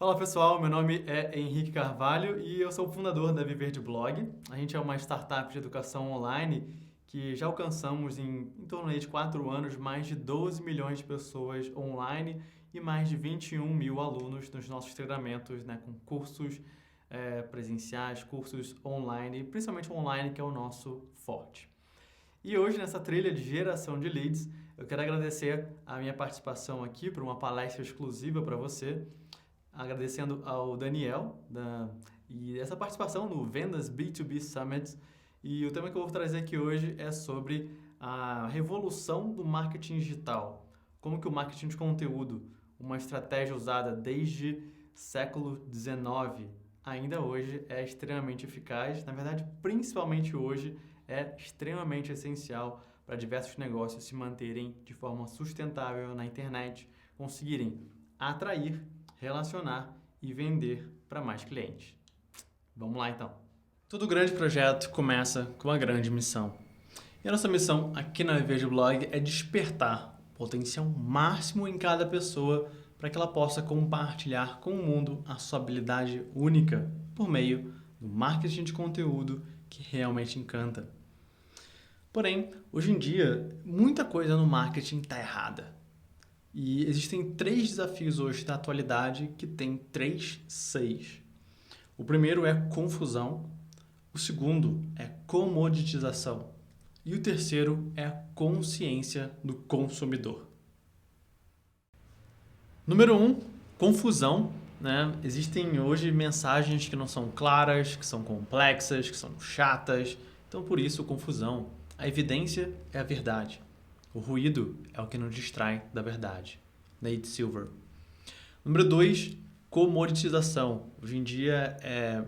Fala pessoal, meu nome é Henrique Carvalho e eu sou o fundador da Viver de Blog. A gente é uma startup de educação online que já alcançamos em torno aí de 4 anos mais de 12 milhões de pessoas online e mais de 21 mil alunos nos nossos treinamentos, né, com cursos presenciais, cursos online, principalmente online, que é o nosso forte. E hoje, nessa trilha de geração de leads, eu quero agradecer a minha participação aqui por uma palestra exclusiva para você, agradecendo ao Daniel e essa participação no Vendas B2B Summit. E o tema que eu vou trazer aqui hoje é sobre a revolução do marketing digital. Como que o marketing de conteúdo, uma estratégia usada desde século XIX, ainda hoje é extremamente eficaz. Na verdade, principalmente hoje, é extremamente essencial para diversos negócios se manterem de forma sustentável na internet, conseguirem atrair, relacionar e vender para mais clientes. Vamos lá então. Todo grande projeto começa com uma grande missão. E a nossa missão aqui na Viver de Blog é despertar o potencial máximo em cada pessoa para que ela possa compartilhar com o mundo a sua habilidade única por meio do marketing de conteúdo que realmente encanta. Porém, hoje em dia, muita coisa no marketing está errada. E existem 3 desafios hoje da atualidade que tem 3 Cs. O primeiro é confusão, o segundo é comoditização e o terceiro é a consciência do consumidor. Número 1, confusão. Existem hoje mensagens que não são claras, que são complexas, que são chatas, então por isso confusão. A evidência é a verdade. O ruído é o que nos distrai da verdade. Nate Silver. Número 2, comoditização. Hoje em dia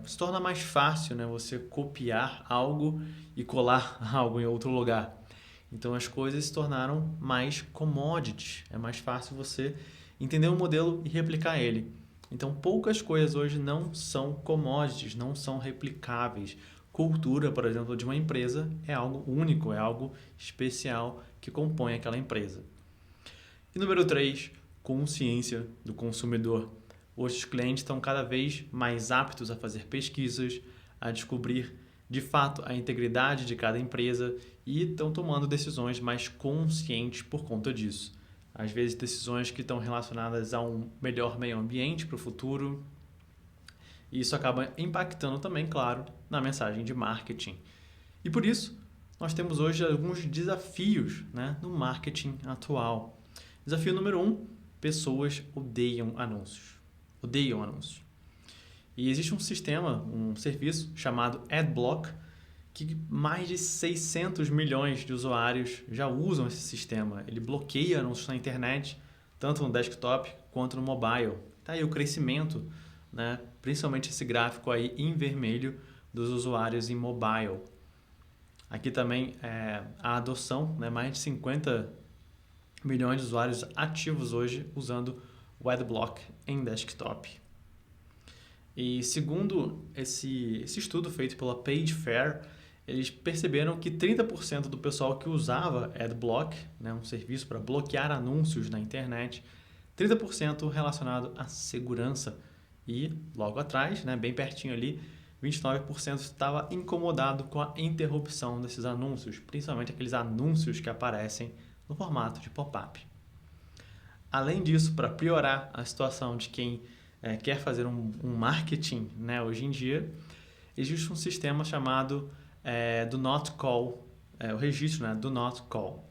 se torna mais fácil, você copiar algo e colar algo em outro lugar. Então as coisas se tornaram mais commodities. É mais fácil você entender um modelo e replicar ele. Então poucas coisas hoje não são commodities, não são replicáveis. Cultura, por exemplo, de uma empresa é algo único, é algo especial que compõe aquela empresa. E número 3, consciência do consumidor. Hoje os clientes estão cada vez mais aptos a fazer pesquisas, a descobrir de fato a integridade de cada empresa e estão tomando decisões mais conscientes por conta disso. Às vezes decisões que estão relacionadas a um melhor meio ambiente para o futuro. E isso acaba impactando também, claro, na mensagem de marketing. E por isso, nós temos hoje alguns desafios no marketing atual. Desafio número 1, pessoas odeiam anúncios. Odeiam anúncios. E existe um sistema, um serviço chamado AdBlock, que mais de 600 milhões de usuários já usam esse sistema. Ele bloqueia anúncios na internet, tanto no desktop quanto no mobile. Tá aí o crescimento, principalmente esse gráfico aí em vermelho dos usuários em mobile. Aqui também a adoção, mais de 50 milhões de usuários ativos hoje usando o AdBlock em desktop. E segundo esse estudo feito pela Pagefair, eles perceberam que 30% do pessoal que usava AdBlock, um serviço para bloquear anúncios na internet, 30% relacionado à segurança. E logo atrás, bem pertinho ali, 29% estava incomodado com a interrupção desses anúncios, principalmente aqueles anúncios que aparecem no formato de pop-up. Além disso, para piorar a situação de quem quer fazer um marketing hoje em dia, existe um sistema chamado Do Not Call, o registro Do Not Call,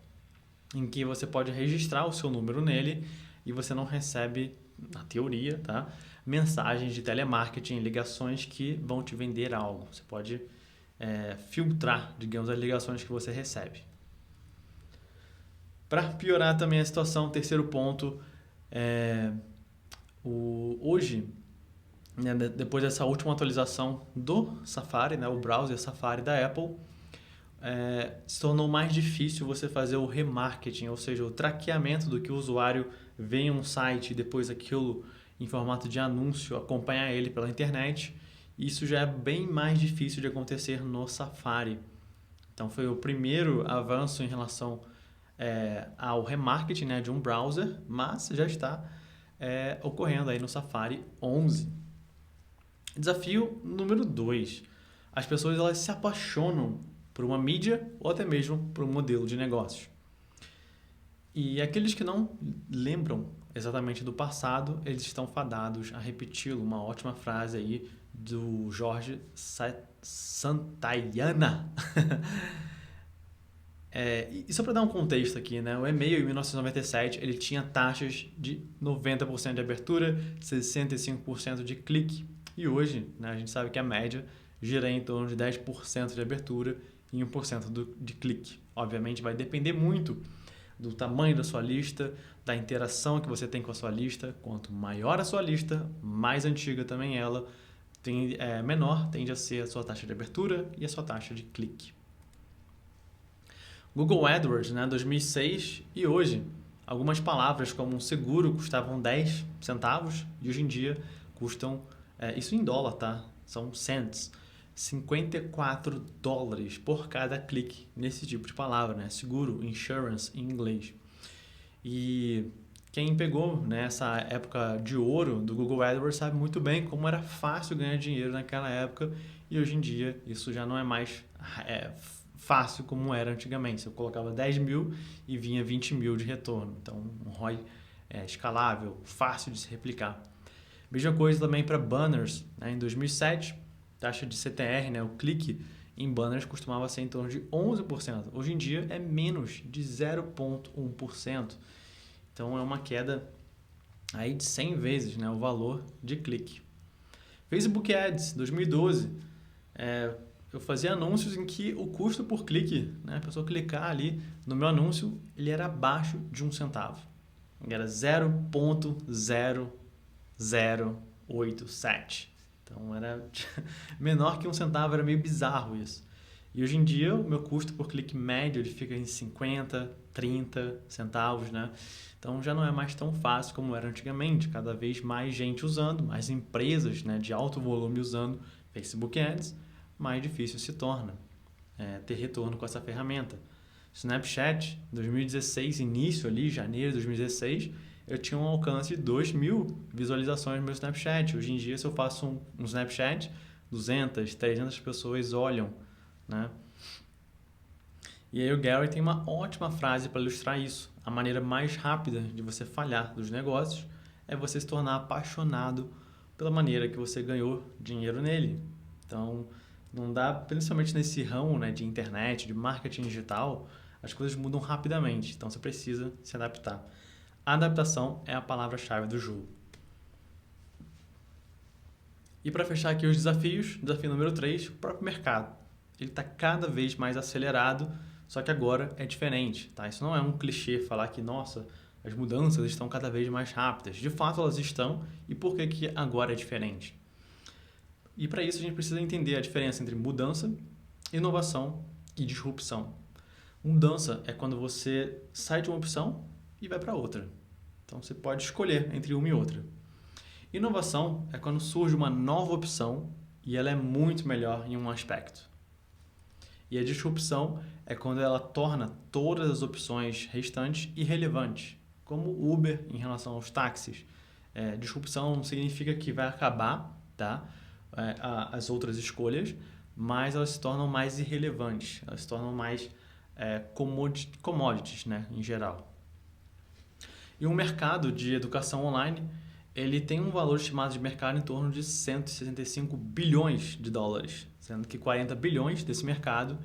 em que você pode registrar o seu número nele e você não recebe, na teoria, mensagens de telemarketing, ligações que vão te vender algo. Você pode filtrar, digamos, as ligações que você recebe. Para piorar também a situação, terceiro ponto, hoje, depois dessa última atualização do Safari, o browser Safari da Apple, se tornou mais difícil você fazer o remarketing, ou seja, o traqueamento do que o usuário vê em um site e depois aquilo em formato de anúncio, acompanhar ele pela internet. Isso já é bem mais difícil de acontecer no Safari. Então foi o primeiro avanço em relação ao remarketing de um browser, mas já está ocorrendo aí no Safari 11. Desafio número 2. As pessoas elas se apaixonam por uma mídia ou até mesmo por um modelo de negócios. E aqueles que não lembram exatamente do passado, eles estão fadados a repeti-lo. Uma ótima frase aí do Jorge Santayana. E só para dar um contexto aqui, né? O e-mail em 1997 ele tinha taxas de 90% de abertura, 65% de clique. E hoje, né, a gente sabe que a média gira em torno de 10% de abertura e 1% de clique. Obviamente vai depender muito do tamanho da sua lista, da interação que você tem com a sua lista. Quanto maior a sua lista, mais antiga também ela, menor tende a ser a sua taxa de abertura e a sua taxa de clique. Google AdWords, né, 2006 e hoje, algumas palavras como seguro custavam 10 centavos e hoje em dia custam, isso em dólar, tá? São cents, $54 por cada clique nesse tipo de palavra, né? Seguro, insurance em inglês. E quem pegou nessa época de ouro do Google AdWords sabe muito bem como era fácil ganhar dinheiro naquela época e hoje em dia isso já não é mais fácil como era antigamente. Você colocava 10 mil e vinha 20 mil de retorno. Então, um ROI escalável, fácil de se replicar. Mesma coisa também para banners. Né? Em 2007, taxa de CTR, né? O clique em banners costumava ser em torno de 11%. Hoje em dia é menos de 0,1%. Então, é uma queda aí de 100 vezes, né? O valor de clique. Facebook Ads, 2012. Eu fazia anúncios em que o custo por clique, né, a pessoa clicar ali no meu anúncio, ele era abaixo de 1 centavo. Era 0,0087. Então era menor que 1 centavo, era meio bizarro isso. E hoje em dia o meu custo por clique médio ele fica em 50, 30 centavos, né? Então já não é mais tão fácil como era antigamente. Cada vez mais gente usando, mais empresas, né, de alto volume usando Facebook Ads, mais difícil se torna ter retorno com essa ferramenta. Snapchat, 2016, início ali, janeiro de 2016, eu tinha um alcance de 2.000 visualizações no meu Snapchat. Hoje em dia, se eu faço um Snapchat, 200, 300 pessoas olham, né? E aí o Gary tem uma ótima frase para ilustrar isso. A maneira mais rápida de você falhar dos negócios é você se tornar apaixonado pela maneira que você ganhou dinheiro nele. Então, não dá, principalmente nesse ramo, né, de internet, de marketing digital, as coisas mudam rapidamente. Então, você precisa se adaptar. A adaptação é a palavra-chave do jogo. E para fechar aqui os desafios, desafio número 3, o próprio mercado. Ele está cada vez mais acelerado, só que agora é diferente. Tá? Isso não é um clichê falar que, nossa, as mudanças estão cada vez mais rápidas. De fato, elas estão. E por que agora é diferente? E para isso a gente precisa entender a diferença entre mudança, inovação e disrupção. Mudança é quando você sai de uma opção e vai para outra. Então você pode escolher entre uma e outra. Inovação é quando surge uma nova opção e ela é muito melhor em um aspecto. E a disrupção é quando ela torna todas as opções restantes irrelevantes, como o Uber em relação aos táxis. Disrupção significa que vai acabar, tá? As outras escolhas, mas elas se tornam mais irrelevantes, elas se tornam mais commodities, né, em geral. E o mercado de educação online, ele tem um valor estimado de mercado em torno de 165 bilhões de dólares, sendo que 40 bilhões desse mercado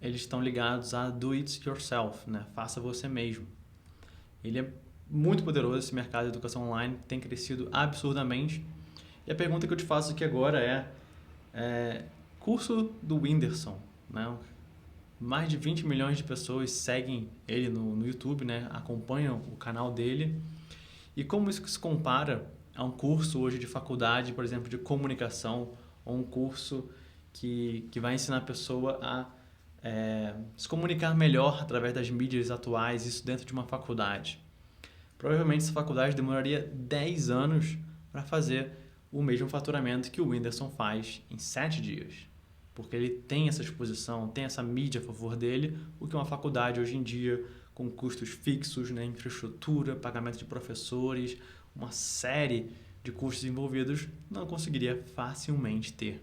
eles estão ligados a do it yourself, né, faça você mesmo. Ele é muito poderoso, esse mercado de educação online tem crescido absurdamente. E a pergunta que eu te faço aqui agora curso do Whindersson, né? Mais de 20 milhões de pessoas seguem ele no YouTube, né? Acompanham o canal dele. E como isso se compara a um curso hoje de faculdade, por exemplo, de comunicação, ou um curso que vai ensinar a pessoa a se comunicar melhor através das mídias atuais, isso dentro de uma faculdade. Provavelmente essa faculdade demoraria 10 anos para fazer o mesmo faturamento que o Whindersson faz em 7 dias. Porque ele tem essa exposição, tem essa mídia a favor dele, o que uma faculdade hoje em dia, com custos fixos, né, infraestrutura, pagamento de professores, uma série de custos envolvidos, não conseguiria facilmente ter.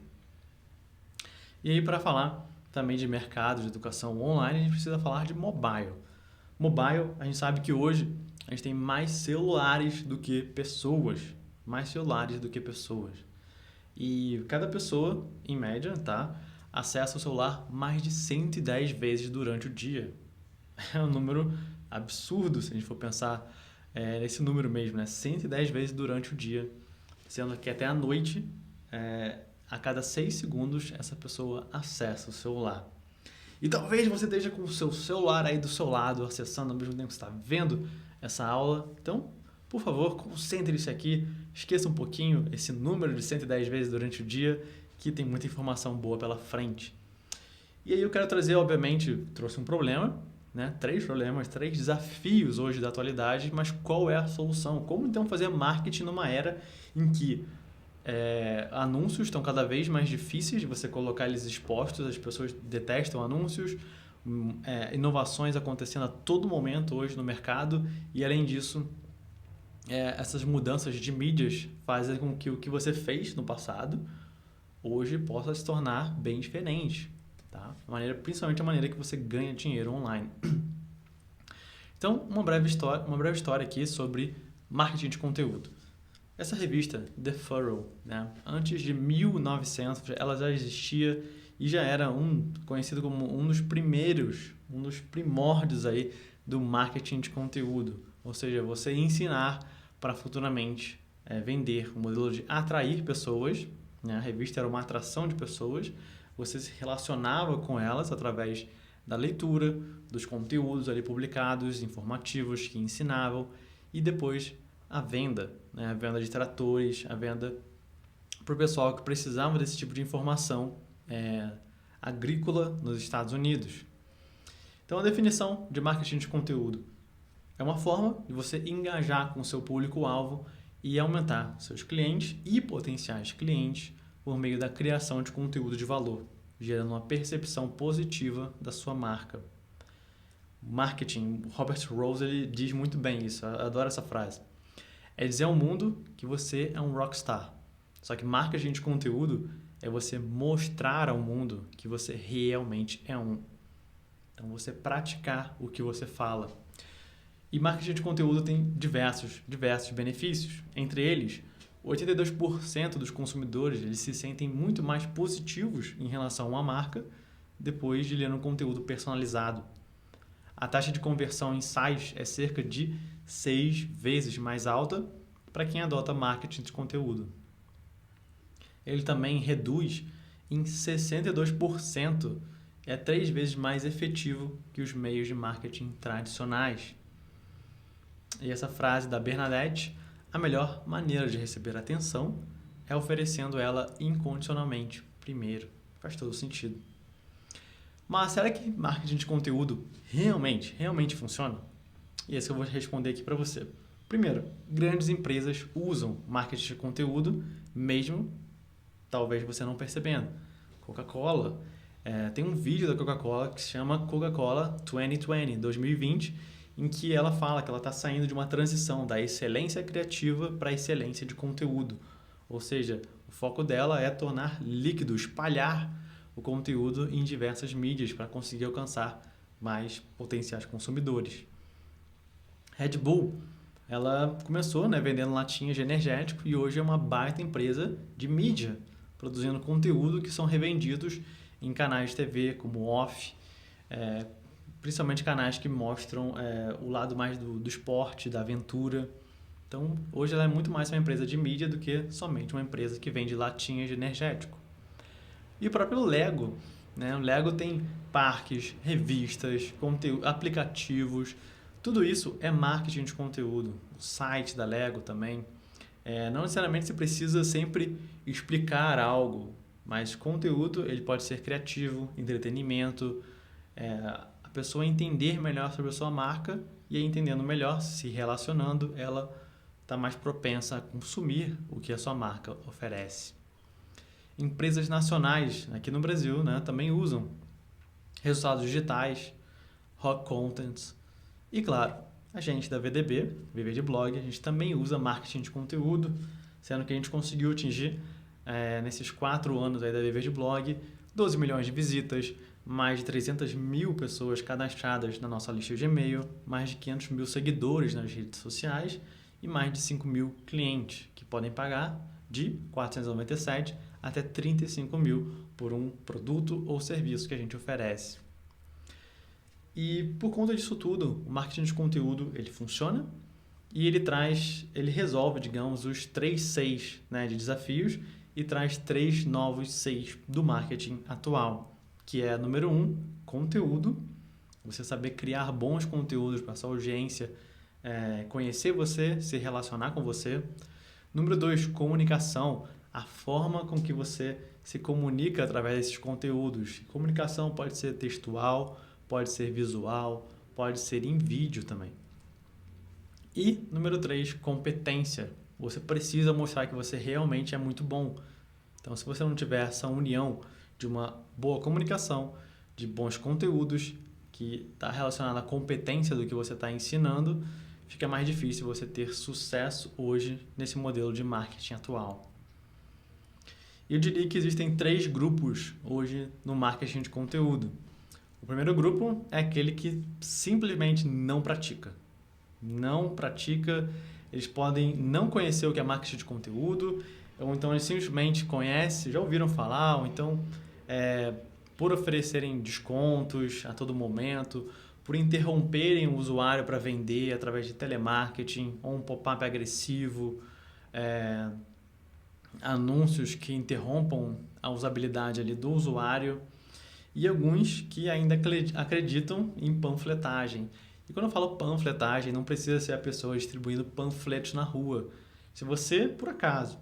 E aí, para falar também de mercado de educação online, a gente precisa falar de mobile. Mobile, a gente sabe que hoje a gente tem mais celulares do que pessoas. Mais celulares do que pessoas. E cada pessoa, em média, acessa o celular mais de 110 vezes durante o dia. É um número absurdo se a gente for pensar nesse número mesmo, né? 110 vezes durante o dia, sendo que até à noite, a cada 6 segundos, essa pessoa acessa o celular. E talvez você esteja com o seu celular aí do seu lado, acessando ao mesmo tempo que você está vendo essa aula. Então, por favor, concentre-se aqui, esqueça um pouquinho esse número de 110 vezes durante o dia, que tem muita informação boa pela frente. E aí eu quero trazer, obviamente, trouxe um problema, né? 3 problemas, 3 desafios hoje da atualidade, mas qual é a solução? Como então fazer marketing numa era em que anúncios estão cada vez mais difíceis de você colocar eles expostos, as pessoas detestam anúncios, inovações acontecendo a todo momento hoje no mercado e, além disso, essas mudanças de mídias fazem com que o que você fez no passado hoje possa se tornar bem diferente, tá? Principalmente a maneira que você ganha dinheiro online. Então, uma breve história aqui sobre marketing de conteúdo. Essa revista, The Furrow, né, antes de 1900, ela já existia e já era conhecido como um dos primórdios aí do marketing de conteúdo. Ou seja, você ensinar para futuramente vender, o modelo de atrair pessoas, né? A revista era uma atração de pessoas, você se relacionava com elas através da leitura, dos conteúdos ali publicados, informativos que ensinavam e depois a venda, né? A venda de tratores, a venda para o pessoal que precisava desse tipo de informação agrícola nos Estados Unidos. Então, a definição de marketing de conteúdo é uma forma de você engajar com o seu público-alvo e aumentar seus clientes e potenciais clientes por meio da criação de conteúdo de valor, gerando uma percepção positiva da sua marca. Marketing, Robert Rose, ele diz muito bem isso, eu adoro essa frase. É dizer ao mundo que você é um rockstar. Só que marketing de conteúdo é você mostrar ao mundo que você realmente é um. Então, você praticar o que você fala. E marketing de conteúdo tem diversos benefícios. Entre eles, 82% dos consumidores eles se sentem muito mais positivos em relação a uma marca depois de ler um conteúdo personalizado. A taxa de conversão em sites é cerca de 6 vezes mais alta para quem adota marketing de conteúdo. Ele também reduz em 62%, 3 vezes mais efetivo que os meios de marketing tradicionais. E essa frase da Bernadette, a melhor maneira de receber atenção é oferecendo ela incondicionalmente primeiro. Faz todo sentido. Mas será que marketing de conteúdo realmente funciona? E é isso que eu vou responder aqui para você. Primeiro, grandes empresas usam marketing de conteúdo, mesmo talvez você não percebendo. Coca-Cola, tem um vídeo da Coca-Cola que se chama Coca-Cola 2020, em que ela fala que ela está saindo de uma transição da excelência criativa para a excelência de conteúdo. Ou seja, o foco dela é tornar líquido, espalhar o conteúdo em diversas mídias para conseguir alcançar mais potenciais consumidores. Red Bull, ela começou vendendo latinhas de energético e hoje é uma baita empresa de mídia, produzindo conteúdo que são revendidos em canais de TV como Off, principalmente canais que mostram o lado mais do esporte, da aventura. Então, hoje ela é muito mais uma empresa de mídia do que somente uma empresa que vende latinhas de energético. E o próprio Lego, né? O Lego tem parques, revistas, aplicativos, tudo isso é marketing de conteúdo. O site da Lego também. Não necessariamente você precisa sempre explicar algo, mas conteúdo ele pode ser criativo, entretenimento, a pessoa entender melhor sobre a sua marca e aí, entendendo melhor, se relacionando, ela está mais propensa a consumir o que a sua marca oferece. Empresas nacionais aqui no Brasil, né, também usam resultados digitais, rock contents e, claro, A gente da VDB, Viver de Blog, a gente também usa marketing de conteúdo, sendo que a gente conseguiu atingir, nesses 4 anos aí da Viver de Blog, 12 milhões de visitas, mais de 300 mil pessoas cadastradas na nossa lista de e-mail, mais de 500 mil seguidores nas redes sociais e mais de 5 mil clientes que podem pagar de 497 até 35 mil por um produto ou serviço que a gente oferece. E por conta disso tudo, o marketing de conteúdo ele funciona e ele resolve, digamos, os 3 Cs, né, de desafios e traz 3 novos Cs do marketing atual, que é, número 1, conteúdo, você saber criar bons conteúdos para a sua audiência, conhecer você, se relacionar com você. Número 2, comunicação, a forma com que você se comunica através desses conteúdos. Comunicação pode ser textual, pode ser visual, pode ser em vídeo também. E número 3, competência. Você precisa mostrar que você realmente é muito bom. Então, se você não tiver essa união de uma boa comunicação, de bons conteúdos, que está relacionado à competência do que você está ensinando, fica mais difícil você ter sucesso hoje nesse modelo de marketing atual. Eu diria que existem 3 grupos hoje no marketing de conteúdo. O primeiro grupo é aquele que simplesmente não pratica. Não pratica, eles podem não conhecer o que é marketing de conteúdo, ou então eles simplesmente conhecem, já ouviram falar, ou então por oferecerem descontos a todo momento, por interromperem o usuário para vender através de telemarketing, ou um pop-up agressivo, anúncios que interrompam a usabilidade ali do usuário, e alguns que ainda acreditam em panfletagem. E quando eu falo panfletagem, não precisa ser a pessoa distribuindo panfletos na rua. Se você, por acaso,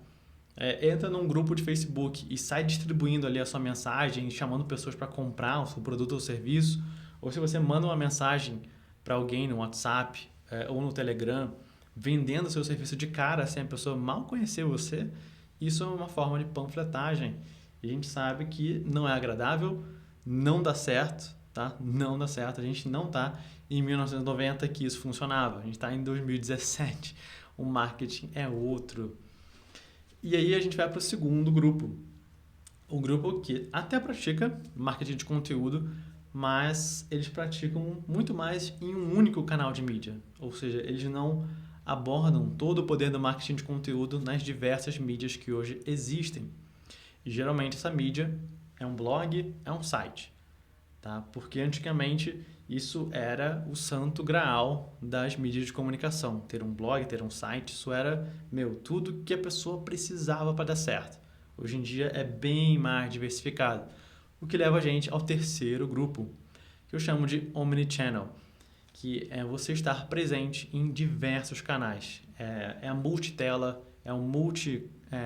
entra num grupo de Facebook e sai distribuindo ali a sua mensagem, chamando pessoas para comprar o seu produto ou serviço, ou se você manda uma mensagem para alguém no WhatsApp ou no Telegram, vendendo o seu serviço de cara sem a pessoa mal conhecer você, isso é uma forma de panfletagem. E a gente sabe que não é agradável, não dá certo, tá? Não dá certo. A gente não está em 1990 que isso funcionava. A gente está em 2017. O marketing é outro. E aí a gente vai para o segundo grupo. O grupo que até pratica marketing de conteúdo, mas eles praticam muito mais em um único canal de mídia. Ou seja, eles não abordam todo o poder do marketing de conteúdo nas diversas mídias que hoje existem. E geralmente essa mídia é um blog, é um site. Tá? Porque antigamente isso era o santo graal das mídias de comunicação. Ter um blog, ter um site, isso era, tudo que a pessoa precisava para dar certo. Hoje em dia é bem mais diversificado. O que leva a gente ao terceiro grupo, que eu chamo de Omnichannel, que é você estar presente em diversos canais. É a multitela, é um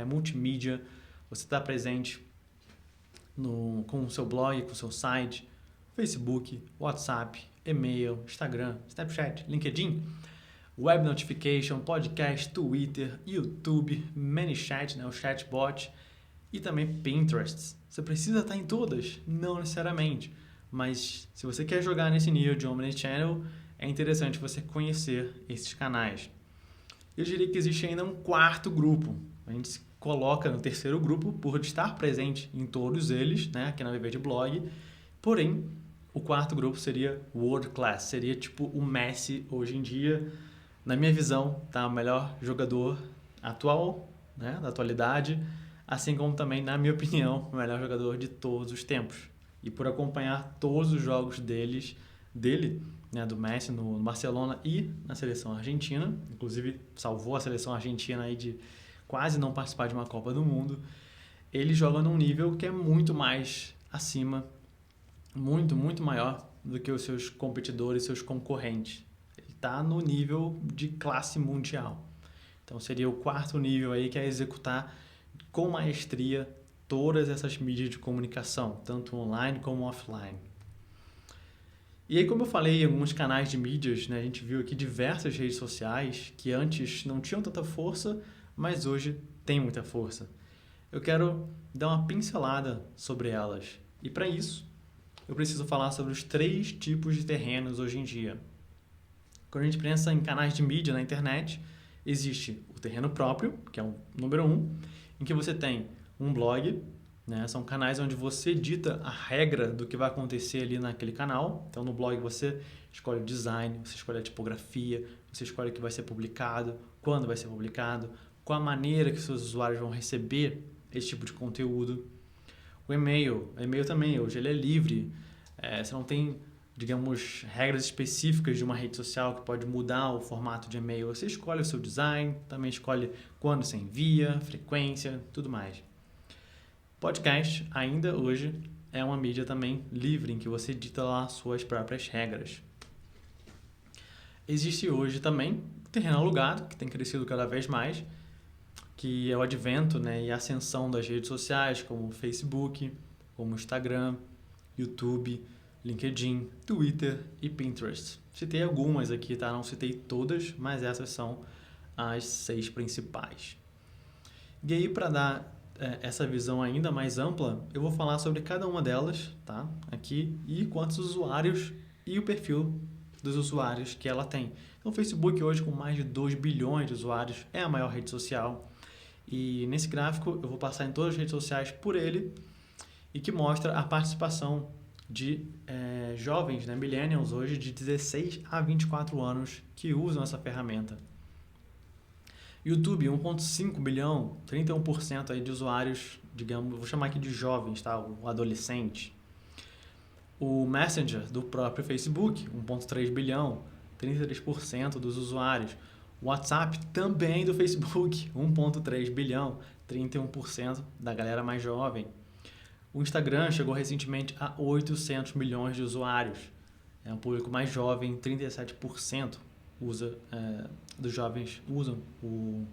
multimídia, você está presente com o seu blog, com o seu site, Facebook, WhatsApp, e-mail, Instagram, Snapchat, LinkedIn, Web Notification, Podcast, Twitter, YouTube, ManyChat, o chatbot e também Pinterest. Você precisa estar em todas? Não necessariamente, mas se você quer jogar nesse nível de Omnichannel, é interessante você conhecer esses canais. Eu diria que existe ainda um quarto grupo. A gente se coloca no terceiro grupo por estar presente em todos eles, né, aqui na Viver de Blog. Porém, o quarto grupo seria World Class, seria tipo o Messi hoje em dia. Na minha visão, tá o melhor jogador atual, né, da atualidade, assim como também, na minha opinião, o melhor jogador de todos os tempos. E por acompanhar todos os jogos dele, né, do Messi no Barcelona e na seleção argentina, inclusive salvou a seleção argentina aí de quase não participar de uma Copa do Mundo, ele joga num nível que é muito mais acima, muito, muito maior do que os seus competidores, seus concorrentes. Ele está no nível de classe mundial. Então seria o quarto nível aí, que é executar com maestria todas essas mídias de comunicação, tanto online como offline. E aí, como eu falei, alguns canais de mídias, né, a gente viu aqui diversas redes sociais que antes não tinham tanta força, mas hoje têm muita força. Eu quero dar uma pincelada sobre elas. E para isso, eu preciso falar sobre os 3 tipos de terrenos hoje em dia. Quando a gente pensa em canais de mídia na internet, existe o terreno próprio, que é o número 1, em que você tem um blog, né? São canais onde você dita a regra do que vai acontecer ali naquele canal. Então, no blog você escolhe o design, você escolhe a tipografia, você escolhe o que vai ser publicado, quando vai ser publicado, qual a maneira que seus usuários vão receber esse tipo de conteúdo. O e-mail também, hoje ele é livre. Você não tem, digamos, regras específicas de uma rede social que pode mudar o formato de e-mail. Você escolhe o seu design, também escolhe quando você envia, frequência, tudo mais. Podcast, ainda hoje, é uma mídia também livre, em que você dita lá suas próprias regras. Existe hoje também o terreno alugado, que tem crescido cada vez mais, que é o advento, né, e a ascensão das redes sociais, como o Facebook, como o Instagram, YouTube, LinkedIn, Twitter e Pinterest. Citei algumas aqui, tá? Não citei todas, mas essas são as 6 principais. E aí, para dar essa visão ainda mais ampla, eu vou falar sobre cada uma delas, tá? Aqui, e quantos usuários e o perfil dos usuários que ela tem. Então, o Facebook hoje, com mais de 2 bilhões de usuários, é a maior rede social. E nesse gráfico eu vou passar em todas as redes sociais por ele e que mostra a participação de jovens, né, millennials hoje de 16 a 24 anos que usam essa ferramenta. YouTube, 1,5 bilhão, 31% aí de usuários, digamos, vou chamar aqui de jovens, tá? O adolescente. O Messenger do próprio Facebook, 1,3 bilhão, 33% dos usuários. O WhatsApp também do Facebook, 1,3 bilhão, 31% da galera mais jovem. O Instagram chegou recentemente a 800 milhões de usuários. É um público mais jovem, 37% dos jovens usam o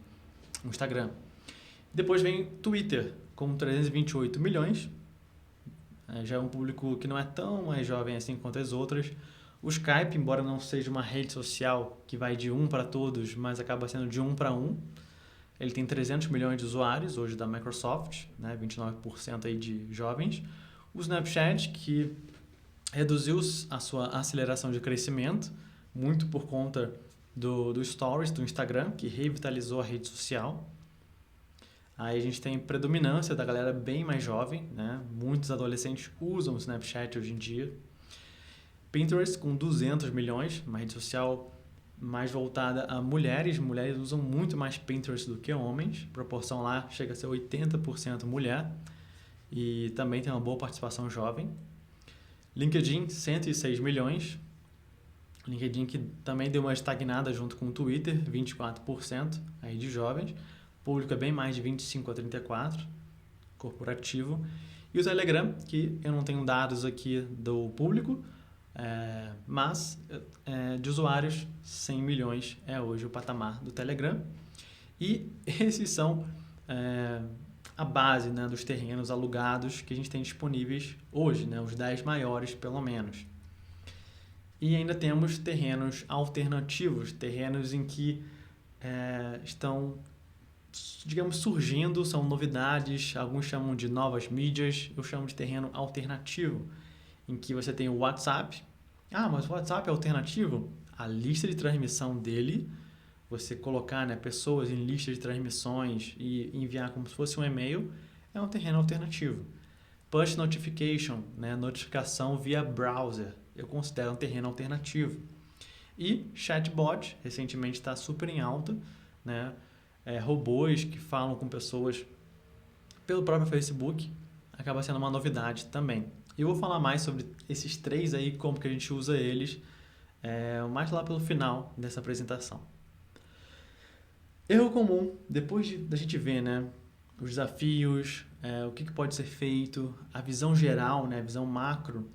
Instagram. Depois vem Twitter, com 328 milhões. Já é um público que não é tão mais jovem assim quanto as outras. O Skype, embora não seja uma rede social que vai de um para todos, mas acaba sendo de um para um, ele tem 300 milhões de usuários, hoje da Microsoft, né, 29% aí de jovens. O Snapchat, que reduziu a sua aceleração de crescimento, muito por conta do Stories, do Instagram, que revitalizou a rede social. Aí a gente tem predominância da galera bem mais jovem, né? Muitos adolescentes usam o Snapchat hoje em dia. Pinterest com 200 milhões, uma rede social mais voltada a mulheres. Mulheres usam muito mais Pinterest do que homens. A proporção lá chega a ser 80% mulher. E também tem uma boa participação jovem. LinkedIn, 106 milhões. LinkedIn que também deu uma estagnada junto com o Twitter, 24% aí de jovens. O público é bem mais de 25 a 34, corporativo. E o Telegram, que eu não tenho dados aqui do público, mas de usuários, 100 milhões é hoje o patamar do Telegram. E esses são a base, né, dos terrenos alugados que a gente tem disponíveis hoje, né, os 10 maiores pelo menos. E ainda temos terrenos alternativos, terrenos em que estão, digamos, surgindo, são novidades, alguns chamam de novas mídias, eu chamo de terreno alternativo, em que você tem o WhatsApp. Ah, mas o WhatsApp é alternativo? A lista de transmissão dele, você colocar, né, pessoas em lista de transmissões e enviar como se fosse um e-mail, é um terreno alternativo. Push notification, né, notificação via browser, eu considero um terreno alternativo. E chatbot, recentemente está super em alta, né? Robôs que falam com pessoas pelo próprio Facebook, acaba sendo uma novidade também. Eu vou falar mais sobre esses 3 aí, como que a gente usa eles, mais lá pelo final dessa apresentação. Erro comum, depois da gente ver, né, os desafios, o que pode ser feito, a visão geral, né, a visão macro,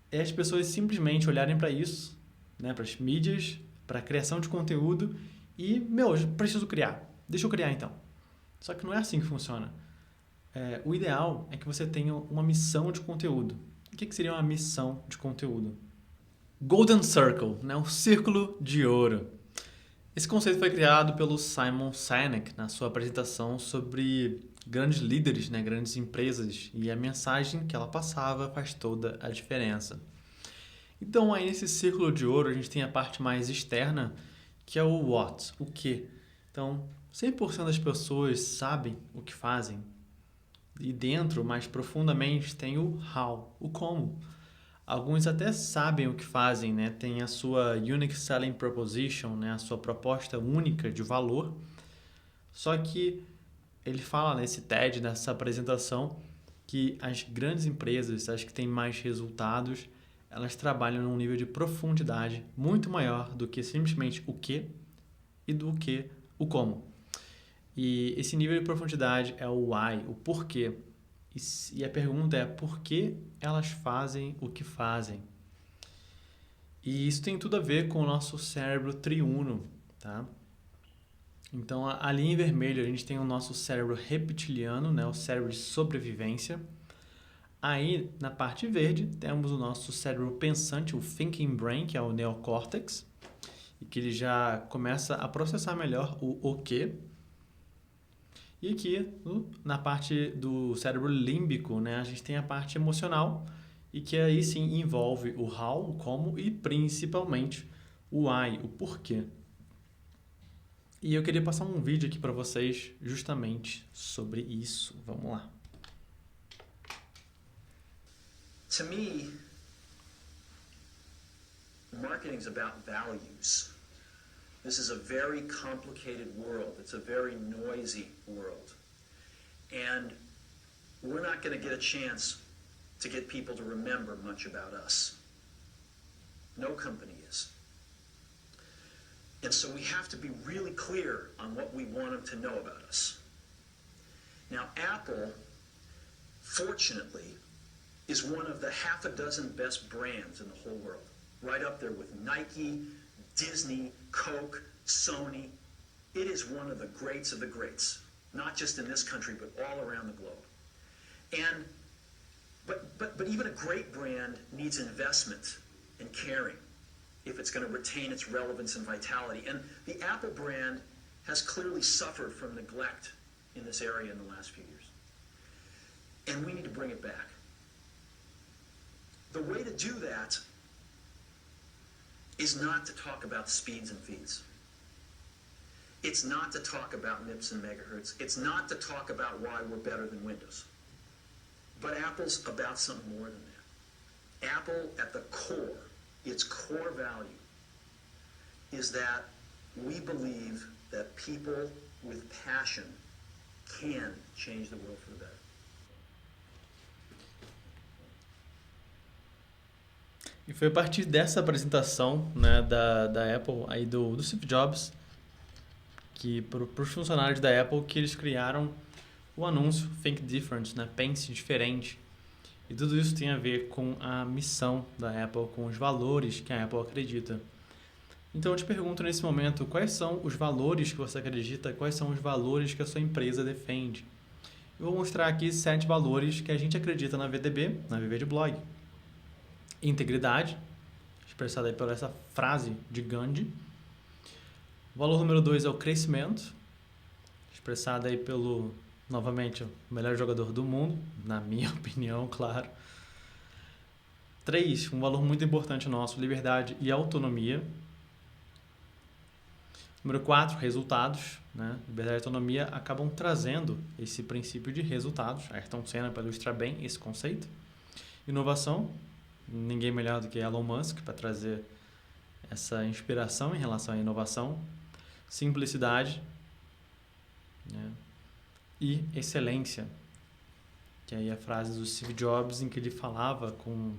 é as pessoas simplesmente olharem para isso, né, para as mídias, para a criação de conteúdo e, eu preciso criar. Deixa eu criar então. Só que não é assim que funciona. O ideal é que você tenha uma missão de conteúdo. O que seria uma missão de conteúdo? Golden Circle, né, o círculo de ouro. Esse conceito foi criado pelo Simon Sinek na sua apresentação sobre grandes líderes, né, grandes empresas, e a mensagem que ela passava faz toda a diferença. Então, aí nesse círculo de ouro, a gente tem a parte mais externa, que é o what, o que. Então, 100% das pessoas sabem o que fazem. E dentro, mais profundamente, tem o how, o como. Alguns até sabem o que fazem, né? Tem a sua Unique Selling Proposition, né? A sua proposta única de valor. Só que ele fala nesse TED, nessa apresentação, que as grandes empresas, as que têm mais resultados, elas trabalham num nível de profundidade muito maior do que simplesmente o que e do que o como. E esse nível de profundidade é o why, o porquê. E a pergunta é por que elas fazem o que fazem? E isso tem tudo a ver com o nosso cérebro triuno, tá? Então, ali em vermelho, a gente tem o nosso cérebro reptiliano, né? O cérebro de sobrevivência. Aí, na parte verde, temos o nosso cérebro pensante, o thinking brain, que é o neocórtex, e que ele já começa a processar melhor o quê. E aqui, na parte do cérebro límbico, né? A gente tem a parte emocional, e que aí sim envolve o how, o como, e principalmente o why, o porquê. E eu queria passar um vídeo aqui para vocês justamente sobre isso. Vamos lá. To me, marketing is about values. This is a very complicated world. It's a very noisy world. And we're not going to get a chance to get people to remember much about us. No company is. And so we have to be really clear on what we want them to know about us. Now, Apple, fortunately, is one of the half a dozen best brands in the whole world. Right up there with Nike, Disney, Coke, Sony. It is one of the greats of the greats, not just in this country, but all around the globe. But even a great brand needs investment and caring if it's going to retain its relevance and vitality. And the Apple brand has clearly suffered from neglect in this area in the last few years. And we need to bring it back. The way to do that is not to talk about speeds and feeds. It's not to talk about MIPS and megahertz. It's not to talk about why we're better than Windows. But Apple's about something more than that. Apple, at the core, its core value, is that we believe that people with passion can change the world for the better. E foi a partir dessa apresentação, né, da Apple, aí do Steve Jobs, que para os funcionários da Apple, que eles criaram o anúncio Think Different, né, pense diferente. E tudo isso tem a ver com a missão da Apple, com os valores que a Apple acredita. Então eu te pergunto nesse momento, quais são os valores que você acredita, quais são os valores que a sua empresa defende? Eu vou mostrar aqui 7 valores que a gente acredita na VDB, na VV de Blog. Integridade, expressada aí por essa frase de Gandhi. O valor número 2 é o crescimento, expressado aí pelo, novamente, o melhor jogador do mundo, na minha opinião, claro. 3, um valor muito importante nosso, liberdade e autonomia. Número 4, resultados. Né? Liberdade e autonomia acabam trazendo esse princípio de resultados. Ayrton Senna para ilustrar bem esse conceito. Inovação, ninguém melhor do que Elon Musk para trazer essa inspiração em relação à inovação. Simplicidade, né? E excelência, que aí é a frase do Steve Jobs em que ele falava com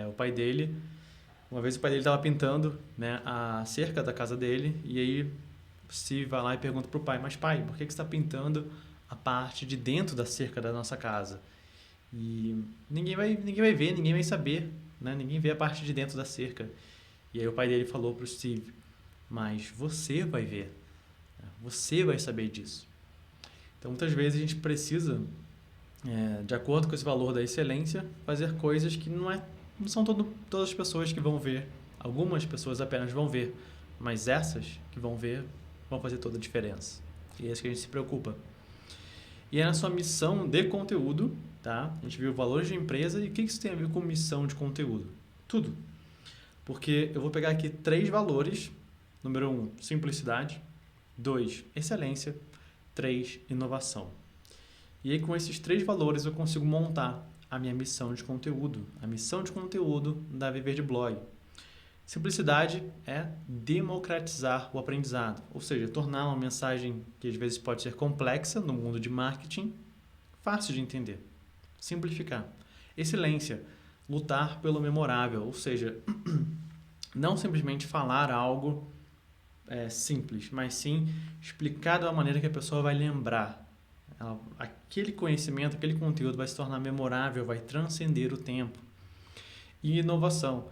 o pai dele. Uma vez o pai dele estava pintando, né, a cerca da casa dele, e aí o Steve vai lá e pergunta para o pai, mas pai, por que você está pintando a parte de dentro da cerca da nossa casa? E ninguém vai ver, ninguém vai saber, né? Ninguém vê a parte de dentro da cerca. E aí o pai dele falou para o Steve, mas você vai ver, você vai saber disso. Então muitas vezes a gente precisa, de acordo com esse valor da excelência, fazer coisas que não são todas as pessoas que vão ver. Algumas pessoas apenas vão ver, mas essas que vão ver vão fazer toda a diferença. E é isso que a gente se preocupa. E é na sua missão de conteúdo, tá? A gente viu valores de empresa e o que isso tem a ver com missão de conteúdo? Tudo. Porque eu vou pegar aqui 3 valores. Número 1, simplicidade. 2, excelência. 3, inovação. E aí, com esses 3 valores, eu consigo montar a minha missão de conteúdo. A missão de conteúdo da Viver de Blog. Simplicidade é democratizar o aprendizado, ou seja, tornar uma mensagem que às vezes pode ser complexa no mundo de marketing, fácil de entender. Simplificar. Excelência, lutar pelo memorável, ou seja, não simplesmente falar algo simples, mas sim explicar de uma maneira que a pessoa vai lembrar. Aquele conhecimento, aquele conteúdo vai se tornar memorável, vai transcender o tempo. E inovação.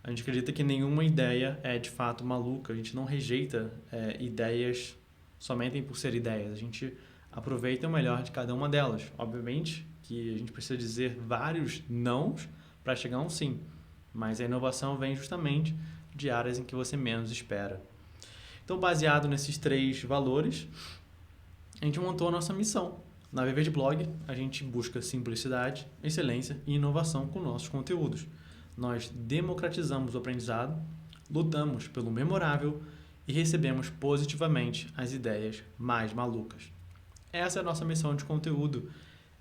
A gente acredita que nenhuma ideia é de fato maluca. A gente não rejeita ideias somente por ser ideias. A gente aproveita o melhor de cada uma delas. Obviamente que a gente precisa dizer vários nãos para chegar a um sim. Mas a inovação vem justamente de áreas em que você menos espera. Então, baseado nesses 3 valores, a gente montou a nossa missão. Na Viver de Blog, a gente busca simplicidade, excelência e inovação com nossos conteúdos. Nós democratizamos o aprendizado, lutamos pelo memorável e recebemos positivamente as ideias mais malucas. Essa é a nossa missão de conteúdo.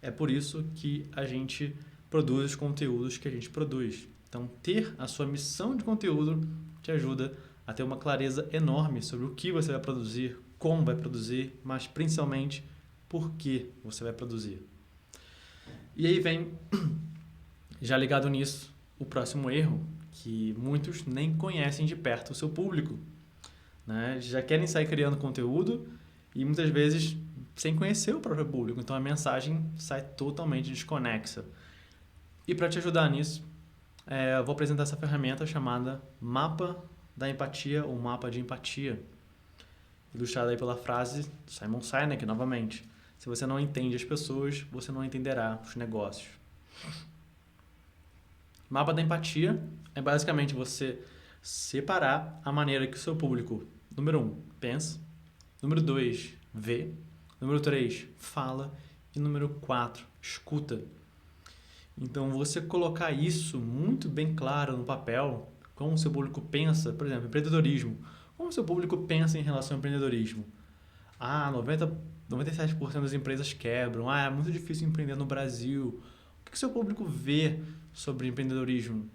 É por isso que a gente produz os conteúdos que a gente produz. Então, ter a sua missão de conteúdo te ajuda a ter uma clareza enorme sobre o que você vai produzir, como vai produzir, mas principalmente por que você vai produzir. E aí vem, já ligado nisso, o próximo erro, que muitos nem conhecem de perto o seu público, né? Já querem sair criando conteúdo e muitas vezes sem conhecer o próprio público, então a mensagem sai totalmente desconexa. E para te ajudar nisso, eu vou apresentar essa ferramenta chamada Mapa da Empatia ou Mapa de Empatia, ilustrada aí pela frase Simon Sinek novamente: se você não entende as pessoas, você não entenderá os negócios. Mapa da empatia é basicamente você separar a maneira que o seu público, número 1, pensa, número 2, vê, número 3, fala e número 4, escuta. Então, você colocar isso muito bem claro no papel, como o seu público pensa, por exemplo, empreendedorismo. Como o seu público pensa em relação ao empreendedorismo? 97% das empresas quebram. É muito difícil empreender no Brasil. O que o seu público vê sobre empreendedorismo?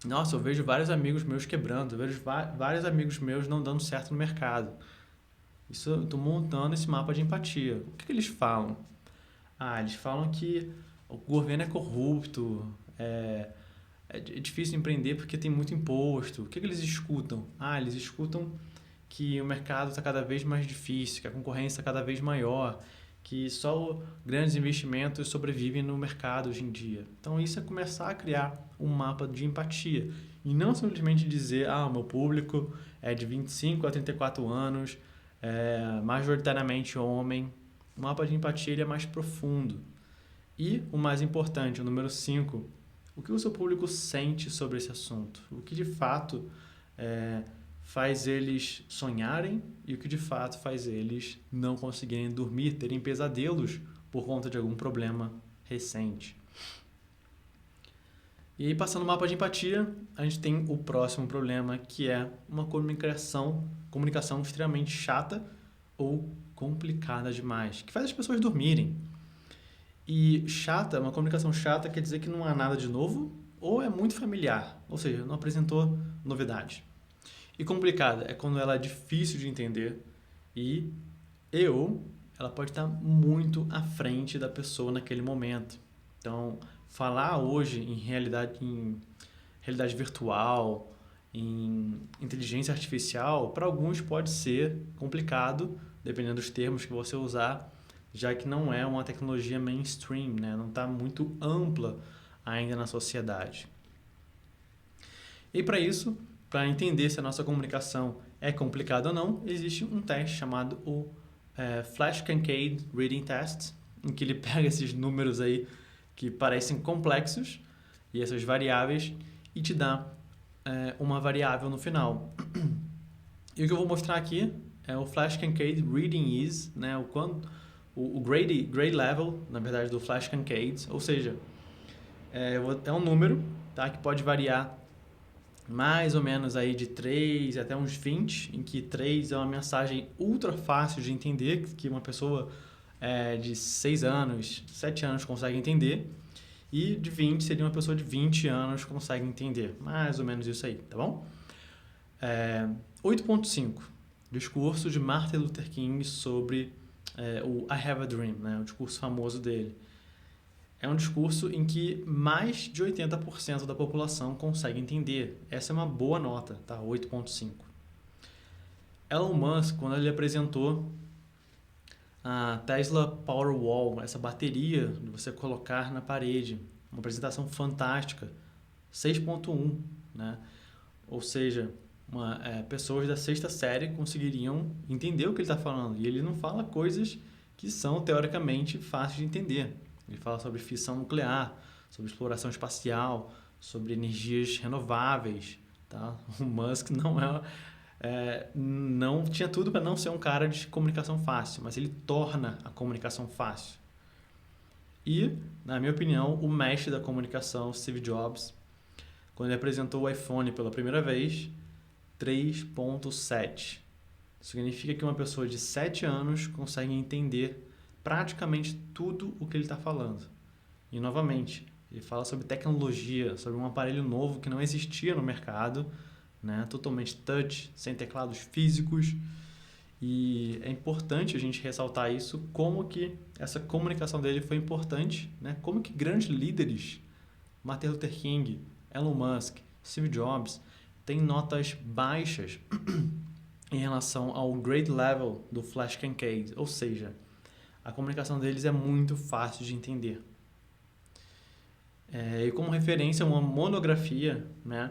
Nossa, eu vejo vários amigos meus quebrando, eu vejo vários amigos meus não dando certo no mercado. Isso, eu estou montando esse mapa de empatia. O que eles falam? Eles falam que o governo é corrupto, é difícil empreender porque tem muito imposto. O que eles escutam? Eles escutam que o mercado está cada vez mais difícil, que a concorrência está cada vez maior, que só grandes investimentos sobrevivem no mercado hoje em dia. Então, isso é começar a criar um mapa de empatia. E não simplesmente dizer, o meu público é de 25 a 34 anos, majoritariamente homem. O mapa de empatia ele é mais profundo. E, o mais importante, o número 5, o que o seu público sente sobre esse assunto? O que de fato faz eles sonharem e o que de fato faz eles não conseguirem dormir, terem pesadelos por conta de algum problema recente. E aí, passando o mapa de empatia, a gente tem o próximo problema, que é uma comunicação extremamente chata ou complicada demais, que faz as pessoas dormirem. E uma comunicação chata quer dizer que não há nada de novo ou é muito familiar, ou seja, não apresentou novidade. E complicada é quando ela é difícil de entender ou ela pode estar muito à frente da pessoa naquele momento. Então, falar hoje em realidade virtual, em inteligência artificial, para alguns pode ser complicado, dependendo dos termos que você usar, já que não é uma tecnologia mainstream, né? Não está muito ampla ainda na sociedade. E para isso, para entender se a nossa comunicação é complicada ou não, existe um teste chamado o Flash Kincaid Reading Test, em que ele pega esses números aí que parecem complexos e essas variáveis e te dá uma variável no final. E o que eu vou mostrar aqui é o Flash Kincaid Reading Is, né? O grade level, na verdade, do Flash Kincaid, ou seja, é um número, tá, que pode variar mais ou menos aí de 3 até uns 20, em que 3 é uma mensagem ultra fácil de entender, que uma pessoa de 6 anos, 7 anos consegue entender, e de 20 seria uma pessoa de 20 anos consegue entender, mais ou menos isso aí, tá bom? 8.5, discurso de Martin Luther King sobre o I Have a Dream, né? O discurso famoso dele. É um discurso em que mais de 80% da população consegue entender. Essa é uma boa nota, tá? 8.5. Elon Musk, quando ele apresentou a Tesla Powerwall, essa bateria de você colocar na parede, uma apresentação fantástica, 6.1, né? Ou seja, pessoas da sexta série conseguiriam entender o que ele está falando. E ele não fala coisas que são teoricamente fáceis de entender. Ele fala sobre fissão nuclear, sobre exploração espacial, sobre energias renováveis. Tá? O Musk não tinha tudo para não ser um cara de comunicação fácil, mas ele torna a comunicação fácil. E, na minha opinião, o mestre da comunicação, Steve Jobs, quando ele apresentou o iPhone pela primeira vez, 3.7. Significa que uma pessoa de 7 anos consegue entender praticamente tudo o que ele está falando. E, novamente, ele fala sobre tecnologia, sobre um aparelho novo que não existia no mercado, né? Totalmente touch, sem teclados físicos. E é importante a gente ressaltar isso, como que essa comunicação dele foi importante, né? Como que grandes líderes, Martin Luther King, Elon Musk, Steve Jobs, têm notas baixas em relação ao grade level do Flash Kincaid, ou seja, a comunicação deles é muito fácil de entender. E como referência, uma monografia, né,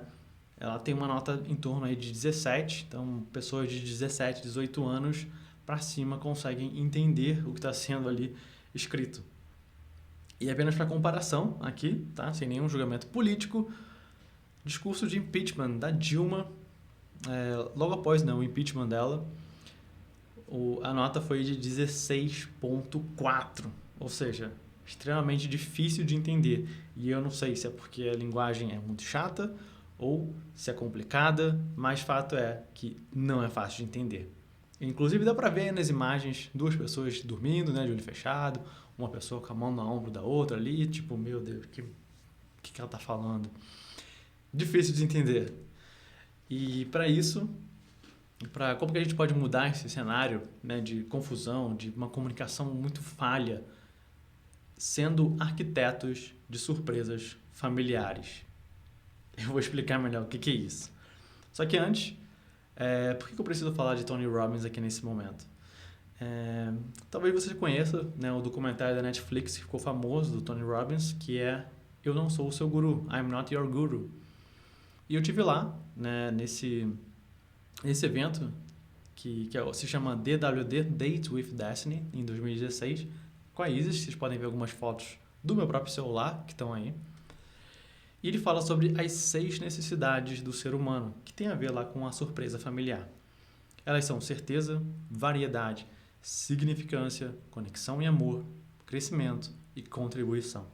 ela tem uma nota em torno aí de 17, então pessoas de 17, 18 anos para cima conseguem entender o que está sendo ali escrito. E apenas para comparação aqui, tá, sem nenhum julgamento político, discurso de impeachment da Dilma, logo após o impeachment dela, a nota foi de 16.4, ou seja, extremamente difícil de entender. E eu não sei se é porque a linguagem é muito chata ou se é complicada, mas fato é que não é fácil de entender. Inclusive dá para ver nas imagens duas pessoas dormindo, né, de olho fechado, uma pessoa com a mão no ombro da outra ali, tipo, meu Deus, o que ela está falando? Difícil de entender. E para isso, como que a gente pode mudar esse cenário, né, de confusão, de uma comunicação muito falha, sendo arquitetos de surpresas familiares? Eu vou explicar melhor o que é isso. Só que antes, por que eu preciso falar de Tony Robbins aqui nesse momento? Talvez você conheça, né, o documentário da Netflix que ficou famoso do Tony Robbins, que é Eu Não Sou o Seu Guru, I'm Not Your Guru. E eu tive lá, né, nesse evento que se chama DWD, Date with Destiny, em 2016, com a Isis. Vocês podem ver algumas fotos do meu próprio celular que estão aí. E ele fala sobre as 6 necessidades do ser humano, que tem a ver lá com a surpresa familiar. Elas são certeza, variedade, significância, conexão e amor, crescimento e contribuição.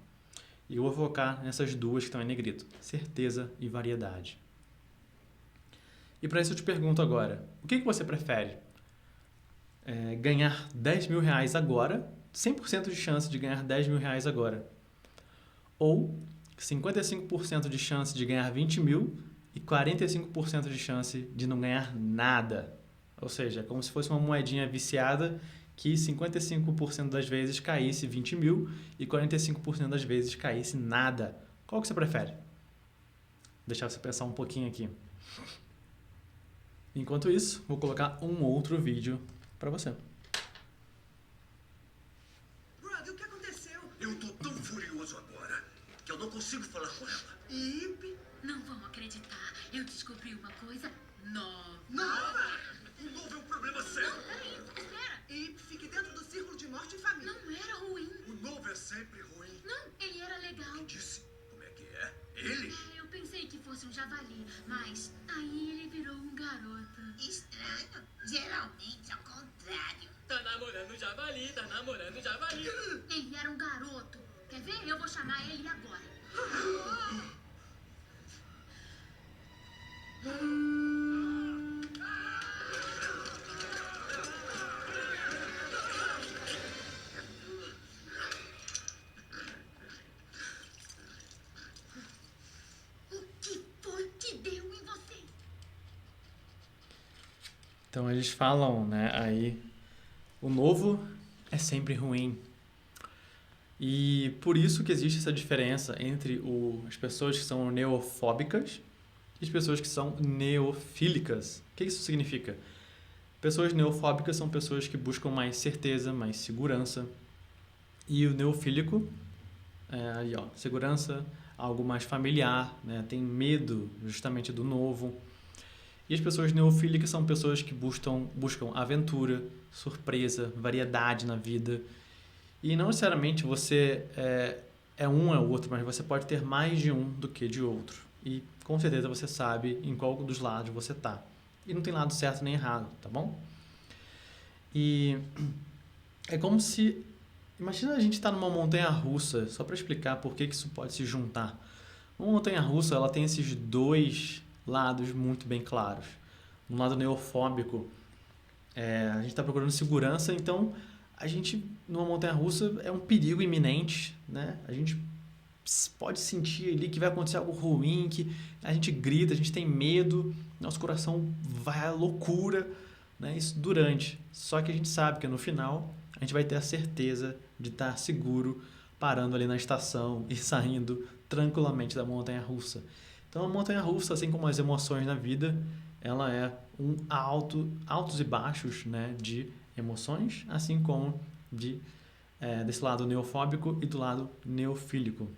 E eu vou focar nessas duas que estão em negrito, certeza e variedade. E para isso eu te pergunto agora, o que você prefere? Ganhar 10 mil reais agora, 100% de chance de ganhar 10 mil reais agora. Ou 55% de chance de ganhar 20 mil e 45% de chance de não ganhar nada. Ou seja, é como se fosse uma moedinha viciada que 55% das vezes caísse 20 mil e 45% das vezes caísse nada. Qual que você prefere? Vou deixar você pensar um pouquinho aqui. Enquanto isso, vou colocar um outro vídeo para você. Brother, o que aconteceu? Eu tô tão furioso agora que eu não consigo falar com ela. Ip? Não vão acreditar. Eu descobri uma coisa nova. Nova? O novo é um problema sério. Peraí, espera. Ip, fique dentro do círculo de morte e família. Não era ruim. O novo é sempre ruim. Não, ele era legal. Quem disse? Como é que é? Ele? Eu pensei que fosse um javali, mas aí ele virou um garoto. Estranho. Geralmente ao contrário. Tá namorando javali, tá namorando javali. Ele era um garoto. Quer ver? Eu vou chamar ele agora. Então eles falam, né, aí, o novo é sempre ruim. E por isso que existe essa diferença entre as pessoas que são neofóbicas e as pessoas que são neofílicas. O que isso significa? Pessoas neofóbicas são pessoas que buscam mais certeza, mais segurança. E o neofílico aí, ó, segurança, algo mais familiar, né? Tem medo justamente do novo. E as pessoas neofílicas são pessoas que buscam aventura, surpresa, variedade na vida. E não necessariamente você é um ou outro, mas você pode ter mais de um do que de outro. E com certeza você sabe em qual dos lados você tá. E não tem lado certo nem errado, tá bom? E é como se... Imagina a gente estar numa montanha-russa, só para explicar por que isso pode se juntar. Uma montanha-russa, ela tem esses dois lados muito bem claros. No lado neofóbico, a gente está procurando segurança, então a gente, numa montanha-russa, é um perigo iminente, né? A gente pode sentir ali que vai acontecer algo ruim, que a gente grita, a gente tem medo, nosso coração vai à loucura, né? Isso durante. Só que a gente sabe que no final a gente vai ter a certeza de estar seguro, parando ali na estação e saindo tranquilamente da montanha-russa. Então a montanha-russa, assim como as emoções na vida, ela é um altos e baixos, né, de emoções, assim como desse lado neofóbico e do lado neofílico. O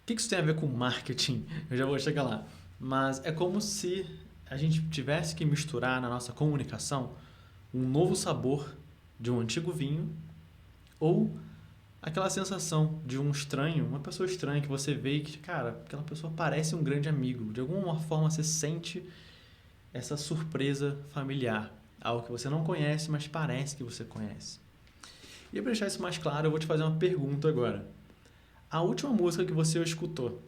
que isso tem a ver com marketing? Eu já vou chegar lá. Mas é como se a gente tivesse que misturar na nossa comunicação um novo sabor de um antigo vinho ou aquela sensação de um estranho, uma pessoa estranha que você vê e que, cara, aquela pessoa parece um grande amigo. De alguma forma você sente essa surpresa familiar. Algo que você não conhece, mas parece que você conhece. E para deixar isso mais claro, eu vou te fazer uma pergunta agora. A última música que você escutou,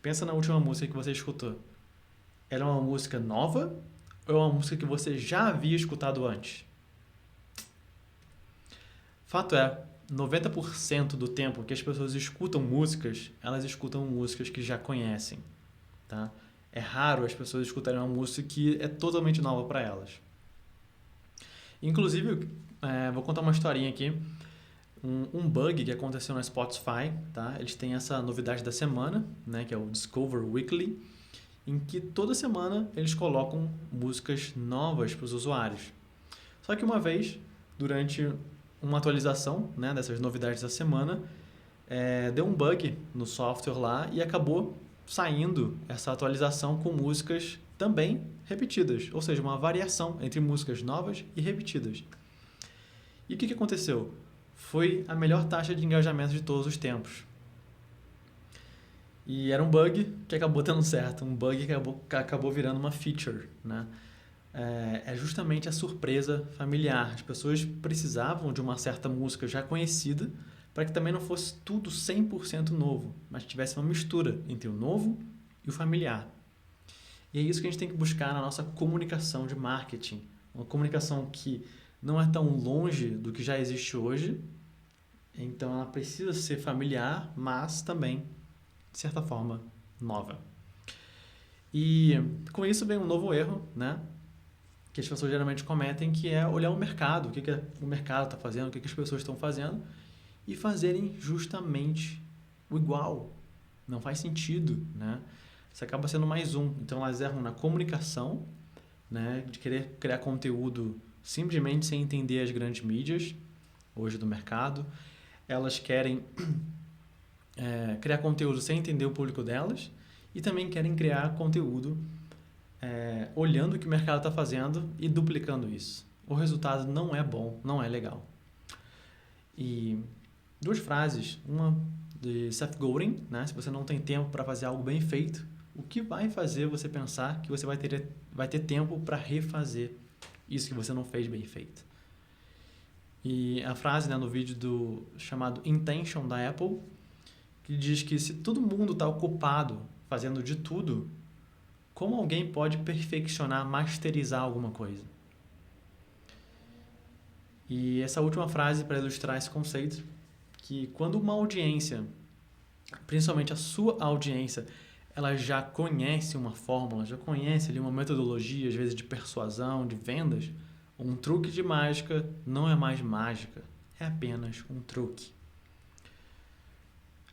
pensa na última música que você escutou. Era uma música nova ou é uma música que você já havia escutado antes? Fato é, 90% do tempo que as pessoas escutam músicas, elas escutam músicas que já conhecem, tá? É raro as pessoas escutarem uma música que é totalmente nova para elas. Inclusive, vou contar uma historinha aqui. Um bug que aconteceu no Spotify, tá? Eles têm essa novidade da semana, né, que é o Discover Weekly, em que toda semana eles colocam músicas novas para os usuários. Só que uma vez, durante uma atualização, né, dessas novidades da semana, deu um bug no software lá e acabou saindo essa atualização com músicas também repetidas, ou seja, uma variação entre músicas novas e repetidas. E o que aconteceu? Foi a melhor taxa de engajamento de todos os tempos. E era um bug que acabou dando certo, um bug que acabou virando uma feature, né? É justamente a surpresa familiar. As pessoas precisavam de uma certa música já conhecida para que também não fosse tudo 100% novo, mas tivesse uma mistura entre o novo e o familiar. E é isso que a gente tem que buscar na nossa comunicação de marketing. Uma comunicação que não é tão longe do que já existe hoje, então ela precisa ser familiar, mas também, de certa forma, nova. E com isso vem um novo erro, né, que as pessoas geralmente cometem, que é olhar o mercado, o que o mercado está fazendo, o que as pessoas estão fazendo, e fazerem justamente o igual. Não faz sentido, né? Isso acaba sendo mais um. Então elas erram na comunicação, né, de querer criar conteúdo simplesmente sem entender as grandes mídias hoje do mercado. Elas querem criar conteúdo sem entender o público delas e também querem criar conteúdo olhando o que o mercado está fazendo e duplicando isso. O resultado não é bom, não é legal. E duas frases, uma de Seth Godin, né? Se você não tem tempo para fazer algo bem feito, o que vai fazer você pensar que você vai ter tempo para refazer isso que você não fez bem feito? E a frase, né, no vídeo chamado Intention da Apple, que diz que se todo mundo está ocupado fazendo de tudo, como alguém pode perfeccionar, masterizar alguma coisa? E essa última frase, para ilustrar esse conceito, que quando uma audiência, principalmente a sua audiência, ela já conhece uma fórmula, já conhece ali uma metodologia, às vezes de persuasão, de vendas, um truque de mágica não é mais mágica, é apenas um truque.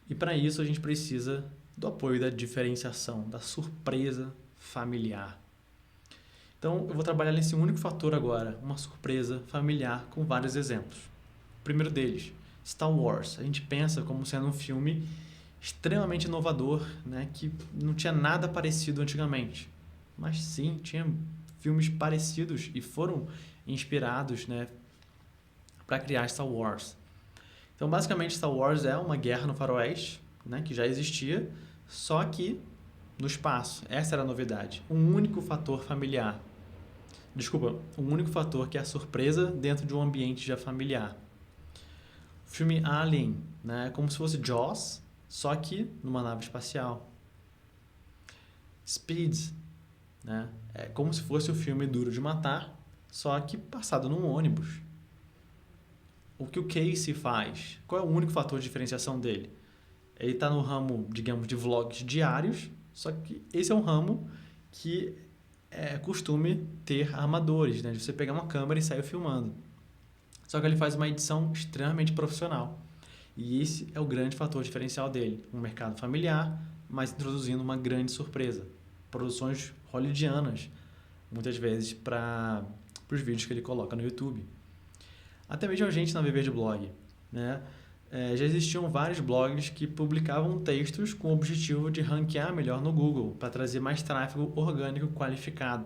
E para isso a gente precisa do apoio da diferenciação, da surpresa familiar. Então eu vou trabalhar nesse único fator agora, uma surpresa familiar com vários exemplos. O primeiro deles, Star Wars. A gente pensa como sendo um filme extremamente inovador, né, que não tinha nada parecido antigamente. Mas sim, tinha filmes parecidos e foram inspirados, né, para criar Star Wars. Então, basicamente, Star Wars é uma guerra no faroeste, né, que já existia, só que no espaço. Essa era a novidade. Um único fator familiar. Desculpa, um único fator que é a surpresa dentro de um ambiente já familiar. O filme Alien, né, é como se fosse Jaws, só que numa nave espacial. Speed, né, é como se fosse o filme Duro de Matar, só que passado num ônibus. O que o Casey faz? Qual é o único fator de diferenciação dele? Ele está no ramo, digamos, de vlogs diários, só que esse é um ramo que é costume ter amadores, né? De você pegar uma câmera e sair filmando. Só que ele faz uma edição extremamente profissional. E esse é o grande fator diferencial dele. Um mercado familiar, mas introduzindo uma grande surpresa. Produções hollywoodianas, muitas vezes para os vídeos que ele coloca no YouTube. Até mesmo a gente na Viver de Blog, né? Já existiam vários blogs que publicavam textos com o objetivo de ranquear melhor no Google, para trazer mais tráfego orgânico qualificado.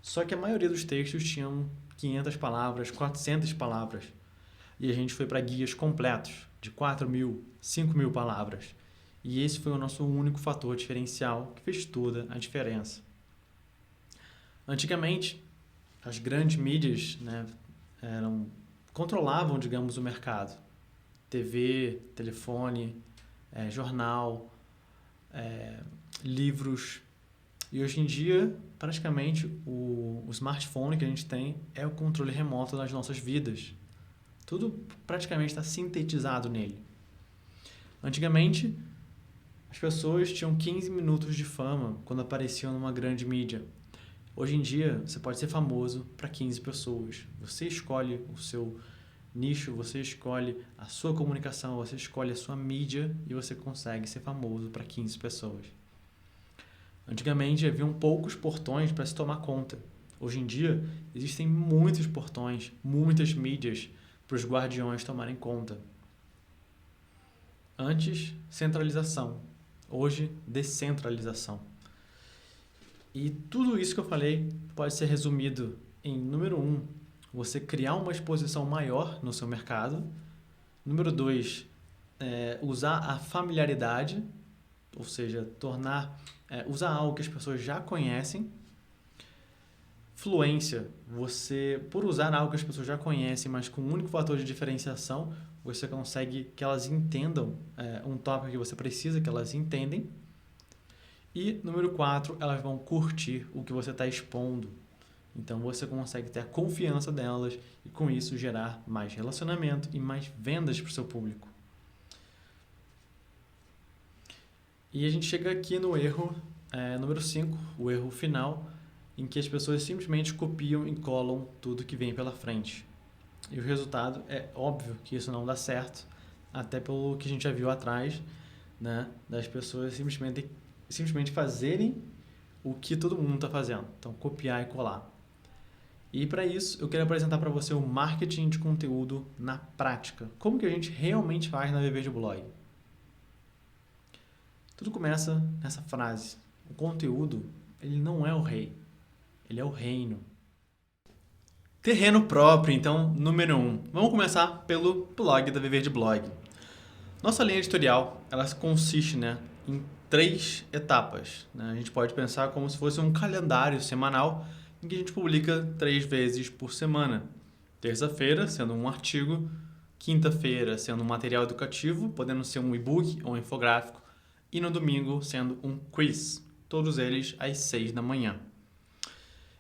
Só que a maioria dos textos tinham 500 palavras, 400 palavras. E a gente foi para guias completos, de 4.000, 5.000 palavras. E esse foi o nosso único fator diferencial que fez toda a diferença. Antigamente, as grandes mídias, né, controlavam, digamos, o mercado. TV, telefone, jornal, livros. E hoje em dia, praticamente, o smartphone que a gente tem é o controle remoto das nossas vidas. Tudo praticamente está sintetizado nele. Antigamente, as pessoas tinham 15 minutos de fama quando apareciam numa grande mídia. Hoje em dia, você pode ser famoso para 15 pessoas. Você escolhe o seu nicho, você escolhe a sua comunicação, você escolhe a sua mídia e você consegue ser famoso para 15 pessoas. Antigamente, haviam poucos portões para se tomar conta. Hoje em dia, existem muitos portões, muitas mídias para os guardiões tomarem conta. Antes, centralização. Hoje, descentralização. E tudo isso que eu falei pode ser resumido em, número 1, você criar uma exposição maior no seu mercado. Número 2, usar a familiaridade, ou seja, usar algo que as pessoas já conhecem. Fluência, por usar algo que as pessoas já conhecem, mas com um único fator de diferenciação, você consegue que elas entendam um tópico que você precisa que elas entendem. E, número 4, elas vão curtir o que você está expondo. Então, você consegue ter a confiança delas e, com isso, gerar mais relacionamento e mais vendas para o seu público. E a gente chega aqui no erro número 5, o erro final, em que as pessoas simplesmente copiam e colam tudo que vem pela frente. E o resultado é óbvio que isso não dá certo, até pelo que a gente já viu atrás, né, das pessoas simplesmente fazerem o que todo mundo está fazendo. Então, copiar e colar. E para isso, eu quero apresentar para você o marketing de conteúdo na prática. Como que a gente realmente faz na Viver de Blog? Tudo começa nessa frase. O conteúdo, ele não é o rei. Ele é o reino. Terreno próprio, então, número 1. Vamos começar pelo blog da Viver de Blog. Nossa linha editorial, ela consiste, em 3 etapas. A gente pode pensar como se fosse um calendário semanal em que a gente publica 3 vezes por semana. Terça-feira, sendo um artigo. Quinta-feira, sendo um material educativo, podendo ser um e-book ou um infográfico. E no domingo, sendo um quiz. Todos eles às 6 da manhã.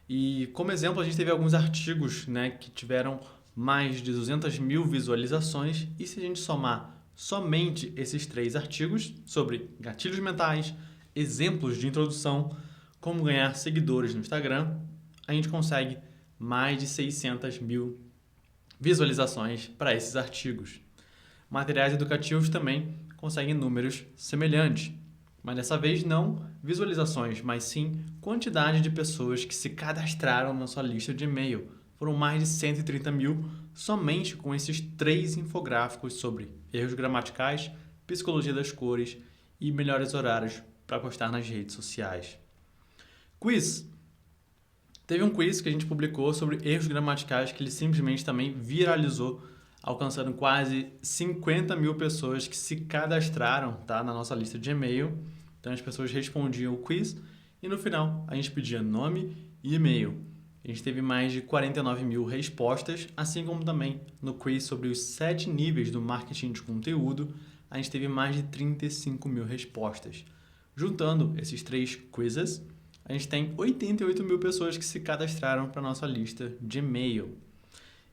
E como exemplo, a gente teve alguns artigos, que tiveram mais de 200.000 visualizações. E se a gente somar somente esses 3 artigos sobre gatilhos mentais, exemplos de introdução, como ganhar seguidores no Instagram, a gente consegue mais de 600 mil visualizações para esses artigos. Materiais educativos também conseguem números semelhantes, mas dessa vez não visualizações, mas sim quantidade de pessoas que se cadastraram na sua lista de e-mail. Foram mais de 130 mil somente com esses 3 infográficos sobre erros gramaticais, psicologia das cores e melhores horários para postar nas redes sociais. Quiz. Teve um quiz que a gente publicou sobre erros gramaticais que ele simplesmente também viralizou, alcançando quase 50 mil pessoas que se cadastraram, tá, na nossa lista de e-mail. Então as pessoas respondiam o quiz e no final a gente pedia nome e e-mail. A gente teve mais de 49 mil respostas, assim como também no quiz sobre os 7 níveis do marketing de conteúdo, a gente teve mais de 35 mil respostas. Juntando esses 3 quizzes, a gente tem 88 mil pessoas que se cadastraram para a nossa lista de e-mail.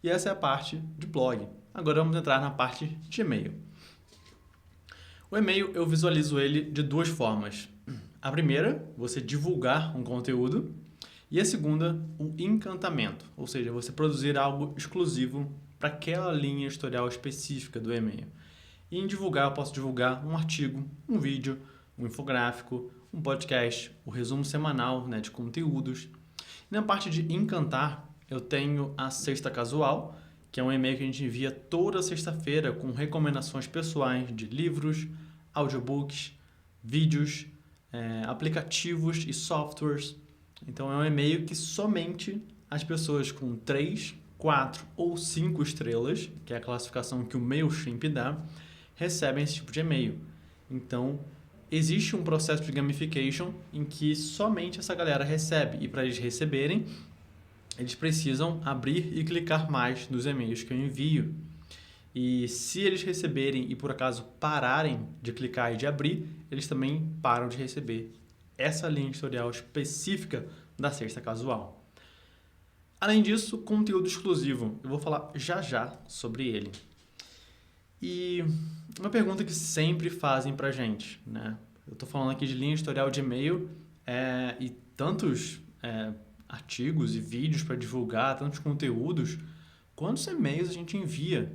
E essa é a parte de blog. Agora vamos entrar na parte de e-mail. O e-mail eu visualizo ele de 2 formas. A primeira, você divulgar um conteúdo. E a segunda, o encantamento, ou seja, você produzir algo exclusivo para aquela linha editorial específica do e-mail. E em divulgar, eu posso divulgar um artigo, um vídeo, um infográfico, um podcast, o resumo semanal, né, de conteúdos. E na parte de encantar, eu tenho a Sexta Casual, que é um e-mail que a gente envia toda sexta-feira com recomendações pessoais de livros, audiobooks, vídeos, aplicativos e softwares. Então é um e-mail que somente as pessoas com 3, 4 ou 5 estrelas, que é a classificação que o MailChimp dá, recebem esse tipo de e-mail. Então existe um processo de gamification em que somente essa galera recebe. E para eles receberem, eles precisam abrir e clicar mais nos e-mails que eu envio. E se eles receberem e por acaso pararem de clicar e de abrir, eles também param de receber essa linha editorial específica da Sexta Casual. Além disso, conteúdo exclusivo. Eu vou falar já sobre ele. E uma pergunta que sempre fazem pra gente, né? Eu tô falando aqui de linha editorial de e-mail e tantos artigos e vídeos para divulgar, tantos conteúdos. Quantos e-mails a gente envia?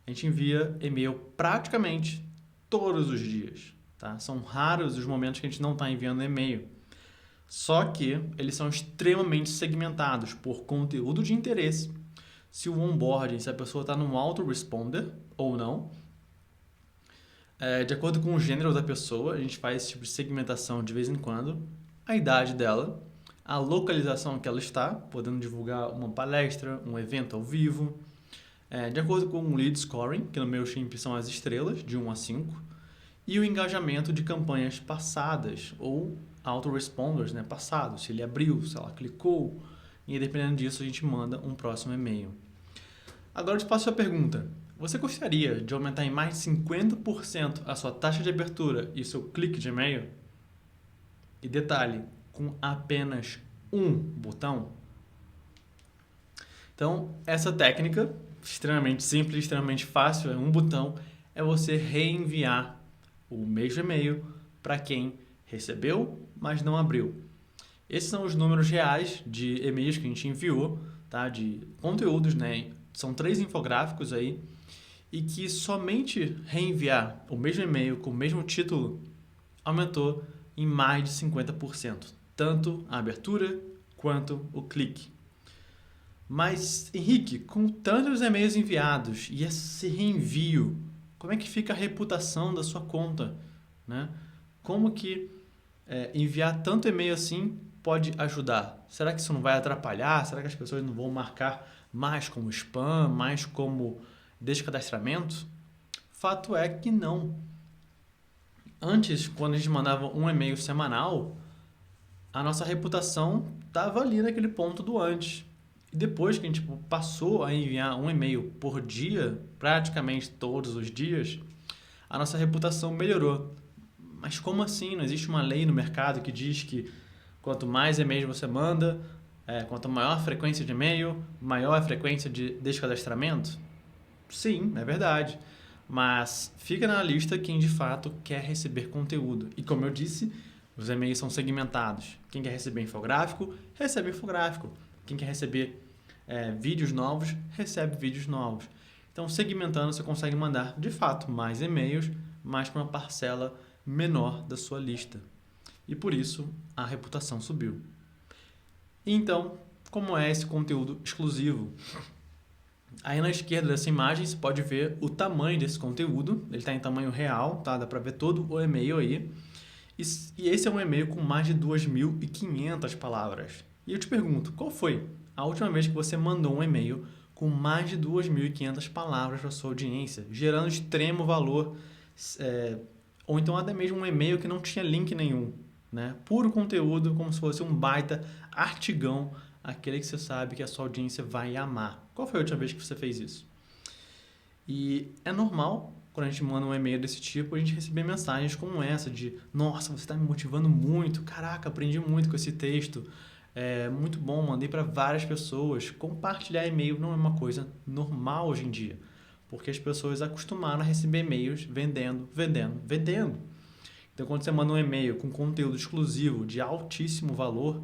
A gente envia e-mail praticamente todos os dias. Tá? São raros os momentos que a gente não está enviando e-mail. Só que eles são extremamente segmentados por conteúdo de interesse, se o onboarding, se a pessoa está num autoresponder ou não. De acordo com o gênero da pessoa, a gente faz esse tipo de segmentação de vez em quando. A idade dela, a localização que ela está, podendo divulgar uma palestra, um evento ao vivo. De acordo com o lead scoring, que no MailChimp são as estrelas, de 1 a 5. E o engajamento de campanhas passadas ou autoresponders, né, passados. Se ele abriu, se ela clicou. E dependendo disso, a gente manda um próximo e-mail. Agora eu te faço a pergunta. Você gostaria de aumentar em mais de 50% a sua taxa de abertura e seu clique de e-mail? E detalhe, com apenas um botão? Então, essa técnica, extremamente simples, extremamente fácil, é um botão, é você reenviar o mesmo e-mail para quem recebeu, mas não abriu. Esses são os números reais de e-mails que a gente enviou, tá? De conteúdos, né? São 3 infográficos aí, e que somente reenviar o mesmo e-mail com o mesmo título aumentou em mais de 50%, tanto a abertura quanto o clique. Mas, Henrique, com tantos e-mails enviados e esse reenvio, como é que fica a reputação da sua conta, né? Como que enviar tanto e-mail assim pode ajudar? Será que isso não vai atrapalhar? Será que as pessoas não vão marcar mais como spam, mais como descadastramento? Fato é que não. Antes, quando a gente mandava um e-mail semanal, a nossa reputação estava ali naquele ponto do antes. E depois que a gente passou a enviar um e-mail por dia, praticamente todos os dias, a nossa reputação melhorou. Mas como assim? Não existe uma lei no mercado que diz que quanto mais e-mails você manda, quanto maior a frequência de e-mail, maior a frequência de descadastramento? Sim, é verdade. Mas fica na lista quem de fato quer receber conteúdo. E como eu disse, os e-mails são segmentados. Quem quer receber infográfico, recebe infográfico. Quem quer receber vídeos novos, recebe vídeos novos. Então, segmentando, você consegue mandar, de fato, mais e-mails, mas para uma parcela menor da sua lista. E por isso, a reputação subiu. Então, como é esse conteúdo exclusivo? Aí na esquerda dessa imagem, você pode ver o tamanho desse conteúdo. Ele está em tamanho real, tá? Dá para ver todo o e-mail aí. E esse é um e-mail com mais de 2.500 palavras. E eu te pergunto, qual foi a última vez que você mandou um e-mail com mais de 2.500 palavras para sua audiência, gerando extremo valor, ou então até mesmo um e-mail que não tinha link nenhum, né? Puro conteúdo, como se fosse um baita artigão, aquele que você sabe que a sua audiência vai amar. Qual foi a última vez que você fez isso? E é normal, quando a gente manda um e-mail desse tipo, a gente receber mensagens como essa de: nossa, você está me motivando muito, caraca, aprendi muito com esse texto, é muito bom, mandei para várias pessoas. Compartilhar e-mail não é uma coisa normal hoje em dia, porque as pessoas acostumaram a receber e-mails vendendo. Então, quando você manda um e-mail com conteúdo exclusivo de altíssimo valor,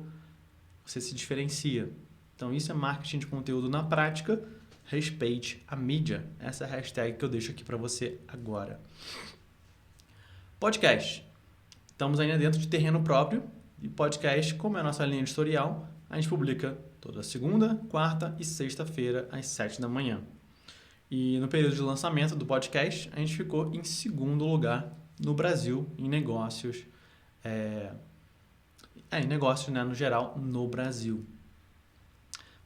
você se diferencia. Então, isso é marketing de conteúdo na prática. Respeite a mídia. Essa é a hashtag que eu deixo aqui para você agora. Podcast. Estamos ainda dentro de terreno próprio. E podcast, como é a nossa linha editorial, a gente publica toda segunda, quarta e sexta-feira, às 7 da manhã. E no período de lançamento do podcast, a gente ficou em segundo lugar no Brasil em negócios. Em negócios, né, no geral, no Brasil.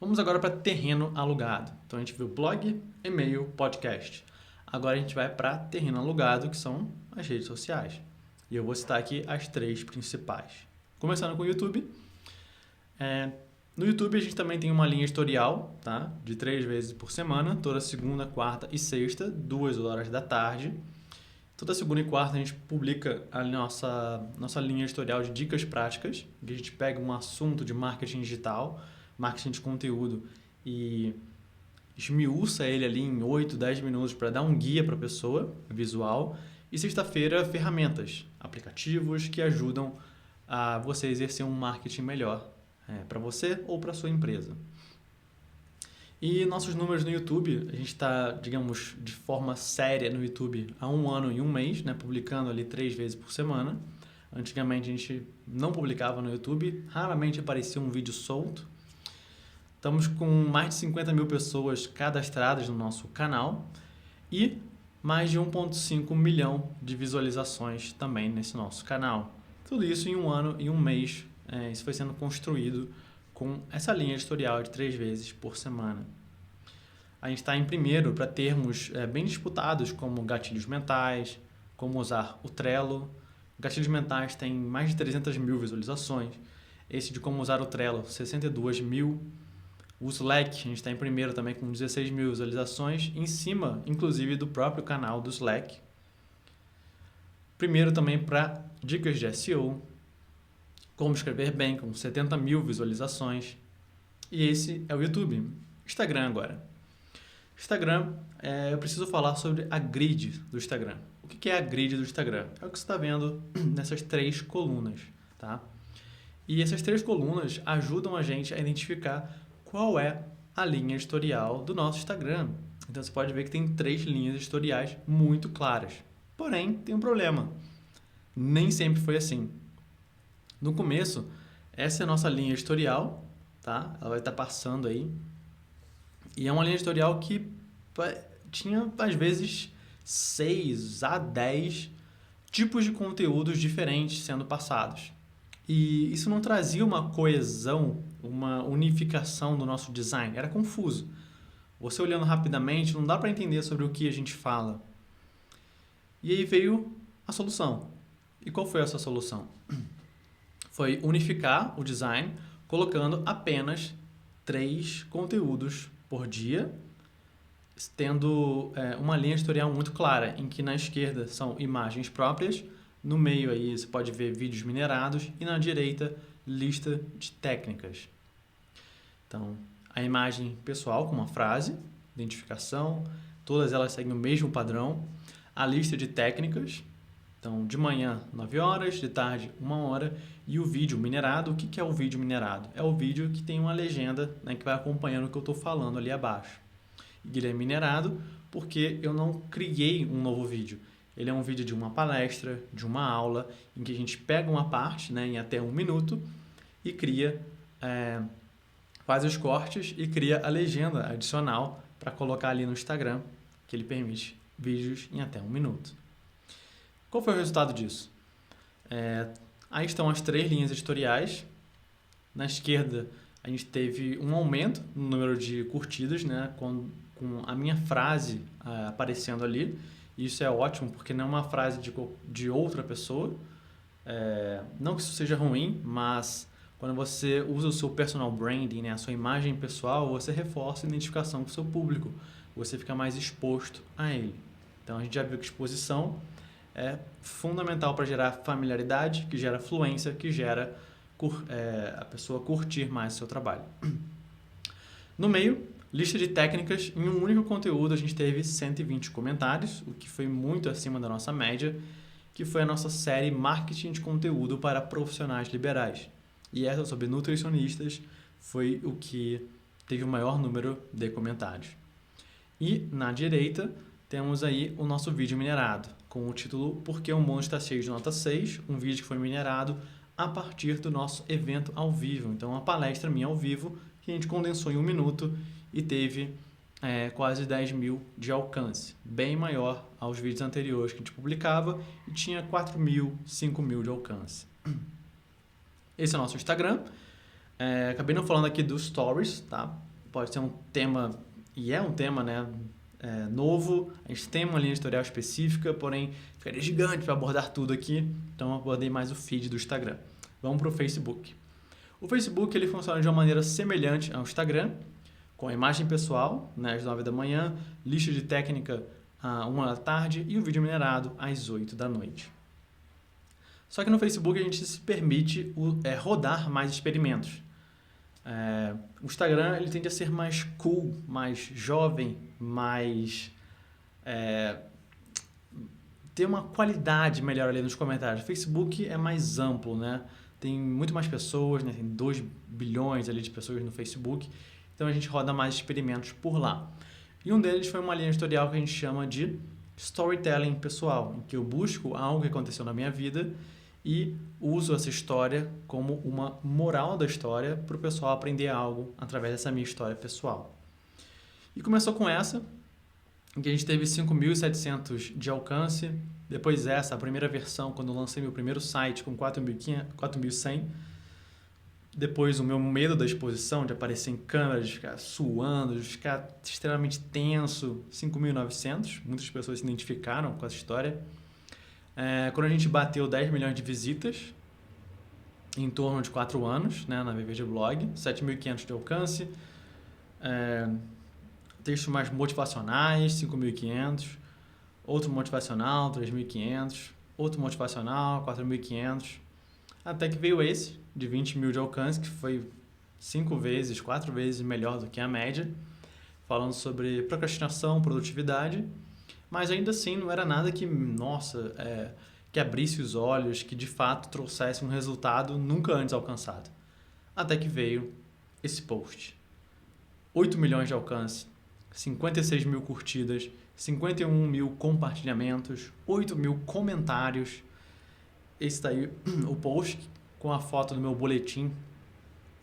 Vamos agora para terreno alugado. Então, a gente viu blog, e-mail, podcast. Agora, a gente vai para terreno alugado, que são as redes sociais. E eu vou citar aqui as 3 principais. Começando com o YouTube. No YouTube, a gente também tem uma linha editorial, tá? De 3 vezes por semana, toda segunda, quarta e sexta, 2 horas da tarde. Toda segunda e quarta a gente publica a nossa linha editorial de dicas práticas, que a gente pega um assunto de marketing digital, marketing de conteúdo, e esmiuça ele ali em 8, 10 minutos para dar um guia para a pessoa, visual. E sexta-feira, ferramentas, aplicativos que ajudam a você exercer um marketing melhor para você ou para sua empresa. E nossos números no YouTube, a gente está, digamos, de forma séria no YouTube há 1 ano e 1 mês, né, publicando ali 3 vezes por semana. Antigamente a gente não publicava no YouTube, raramente aparecia um vídeo solto. Estamos com mais de 50 mil pessoas cadastradas no nosso canal e mais de 1,5 milhão de visualizações também nesse nosso canal. Tudo isso em 1 ano e 1 mês. Isso foi sendo construído com essa linha editorial de 3 vezes por semana. A gente está em primeiro para termos bem disputados como gatilhos mentais, como usar o Trello. Gatilhos mentais tem mais de 300 mil visualizações. Esse de como usar o Trello, 62 mil. O Slack, a gente está em primeiro também com 16 mil visualizações, em cima, inclusive, do próprio canal do Slack. Primeiro também para dicas de SEO, como escrever bem, com 70 mil visualizações. E esse é o YouTube. Instagram agora. Instagram, eu preciso falar sobre a grid do Instagram. O que é a grid do Instagram? É o que você está vendo nessas 3 colunas, tá? E essas 3 colunas ajudam a gente a identificar qual é a linha editorial do nosso Instagram. Então, você pode ver que tem 3 linhas editoriais muito claras. Porém, tem um problema. Nem sempre foi assim. No começo, essa é a nossa linha editorial, tá? Ela vai estar passando aí. E é uma linha editorial que tinha, às vezes, 6 a 10 tipos de conteúdos diferentes sendo passados. E isso não trazia uma coesão, uma unificação do nosso design. Era confuso. Você olhando rapidamente, não dá para entender sobre o que a gente fala. E aí veio a solução. E qual foi essa solução? Foi unificar o design, colocando apenas 3 conteúdos por dia, tendo uma linha editorial muito clara, em que na esquerda são imagens próprias, no meio aí você pode ver vídeos minerados e na direita lista de técnicas. Então, a imagem pessoal com uma frase, identificação, todas elas seguem o mesmo padrão. A lista de técnicas, então de manhã 9 horas, de tarde 1 hora, e o vídeo minerado. O que é o vídeo minerado? É o vídeo que tem uma legenda, né, que vai acompanhando o que eu estou falando ali abaixo. E ele é minerado porque eu não criei um novo vídeo. Ele é um vídeo de uma palestra, de uma aula, em que a gente pega uma parte, né, em até 1 minuto e cria, faz os cortes e cria a legenda adicional para colocar ali no Instagram, que ele permite vídeos em até 1 minuto. Qual foi o resultado disso? Aí estão as 3 linhas editoriais. Na esquerda, a gente teve um aumento no número de curtidas, né, com a minha frase aparecendo ali. Isso é ótimo, porque não é uma frase de outra pessoa. Não que isso seja ruim, mas quando você usa o seu personal branding, né, a sua imagem pessoal, você reforça a identificação com o seu público. Você fica mais exposto a ele. Então, a gente já viu que exposição é fundamental para gerar familiaridade, que gera fluência, que gera a pessoa curtir mais o seu trabalho. No meio, lista de técnicas. Em um único conteúdo, a gente teve 120 comentários, o que foi muito acima da nossa média, que foi a nossa série Marketing de Conteúdo para Profissionais Liberais. E essa sobre nutricionistas foi o que teve o maior número de comentários. E na direita, temos aí o nosso vídeo minerado, com o título Por que o mundo está cheio de nota 6, um vídeo que foi minerado a partir do nosso evento ao vivo. Então, uma palestra minha ao vivo, que a gente condensou em 1 minuto e teve quase 10 mil de alcance, bem maior aos vídeos anteriores que a gente publicava e tinha 4 mil, 5 mil de alcance. Esse é o nosso Instagram. Acabei não falando aqui dos Stories, tá? Pode ser um tema, e é um tema, né, novo. A gente tem uma linha editorial específica, porém ficaria gigante para abordar tudo aqui, então eu abordei mais o feed do Instagram. Vamos para o Facebook. O Facebook ele funciona de uma maneira semelhante ao Instagram, com a imagem pessoal, né, às 9 da manhã, lista de técnica às 1 da tarde e o vídeo minerado às 8 da noite. Só que no Facebook a gente se permite rodar mais experimentos. O Instagram ele tende a ser mais cool, mais jovem, mais ter uma qualidade melhor ali nos comentários. O Facebook é mais amplo, né? Tem muito mais pessoas, né? Tem 2 bilhões ali de pessoas no Facebook, então a gente roda mais experimentos por lá. E um deles foi uma linha editorial que a gente chama de storytelling pessoal, em que eu busco algo que aconteceu na minha vida e uso essa história como uma moral da história para o pessoal aprender algo através dessa minha história pessoal. E começou com essa, em que a gente teve 5.700 de alcance. Depois a primeira versão, quando eu lancei meu primeiro site com 4.100. Depois o meu medo da exposição, de aparecer em câmera, de ficar suando, de ficar extremamente tenso, 5.900. Muitas pessoas se identificaram com essa história. Quando a gente bateu 10 milhões de visitas, em torno de 4 anos, né, na VVG Blog, 7.500 de alcance. Textos mais motivacionais, 5.500. Outro motivacional, 3.500. Outro motivacional, 4.500. Até que veio esse, de 20 mil de alcance, que foi 4 vezes melhor do que a média, falando sobre procrastinação, produtividade, mas ainda assim não era nada que, que abrisse os olhos, que de fato trouxesse um resultado nunca antes alcançado. Até que veio esse post. 8 milhões de alcance, 56 mil curtidas, 51 mil compartilhamentos, 8 mil comentários. Esse daí, o post com a foto do meu boletim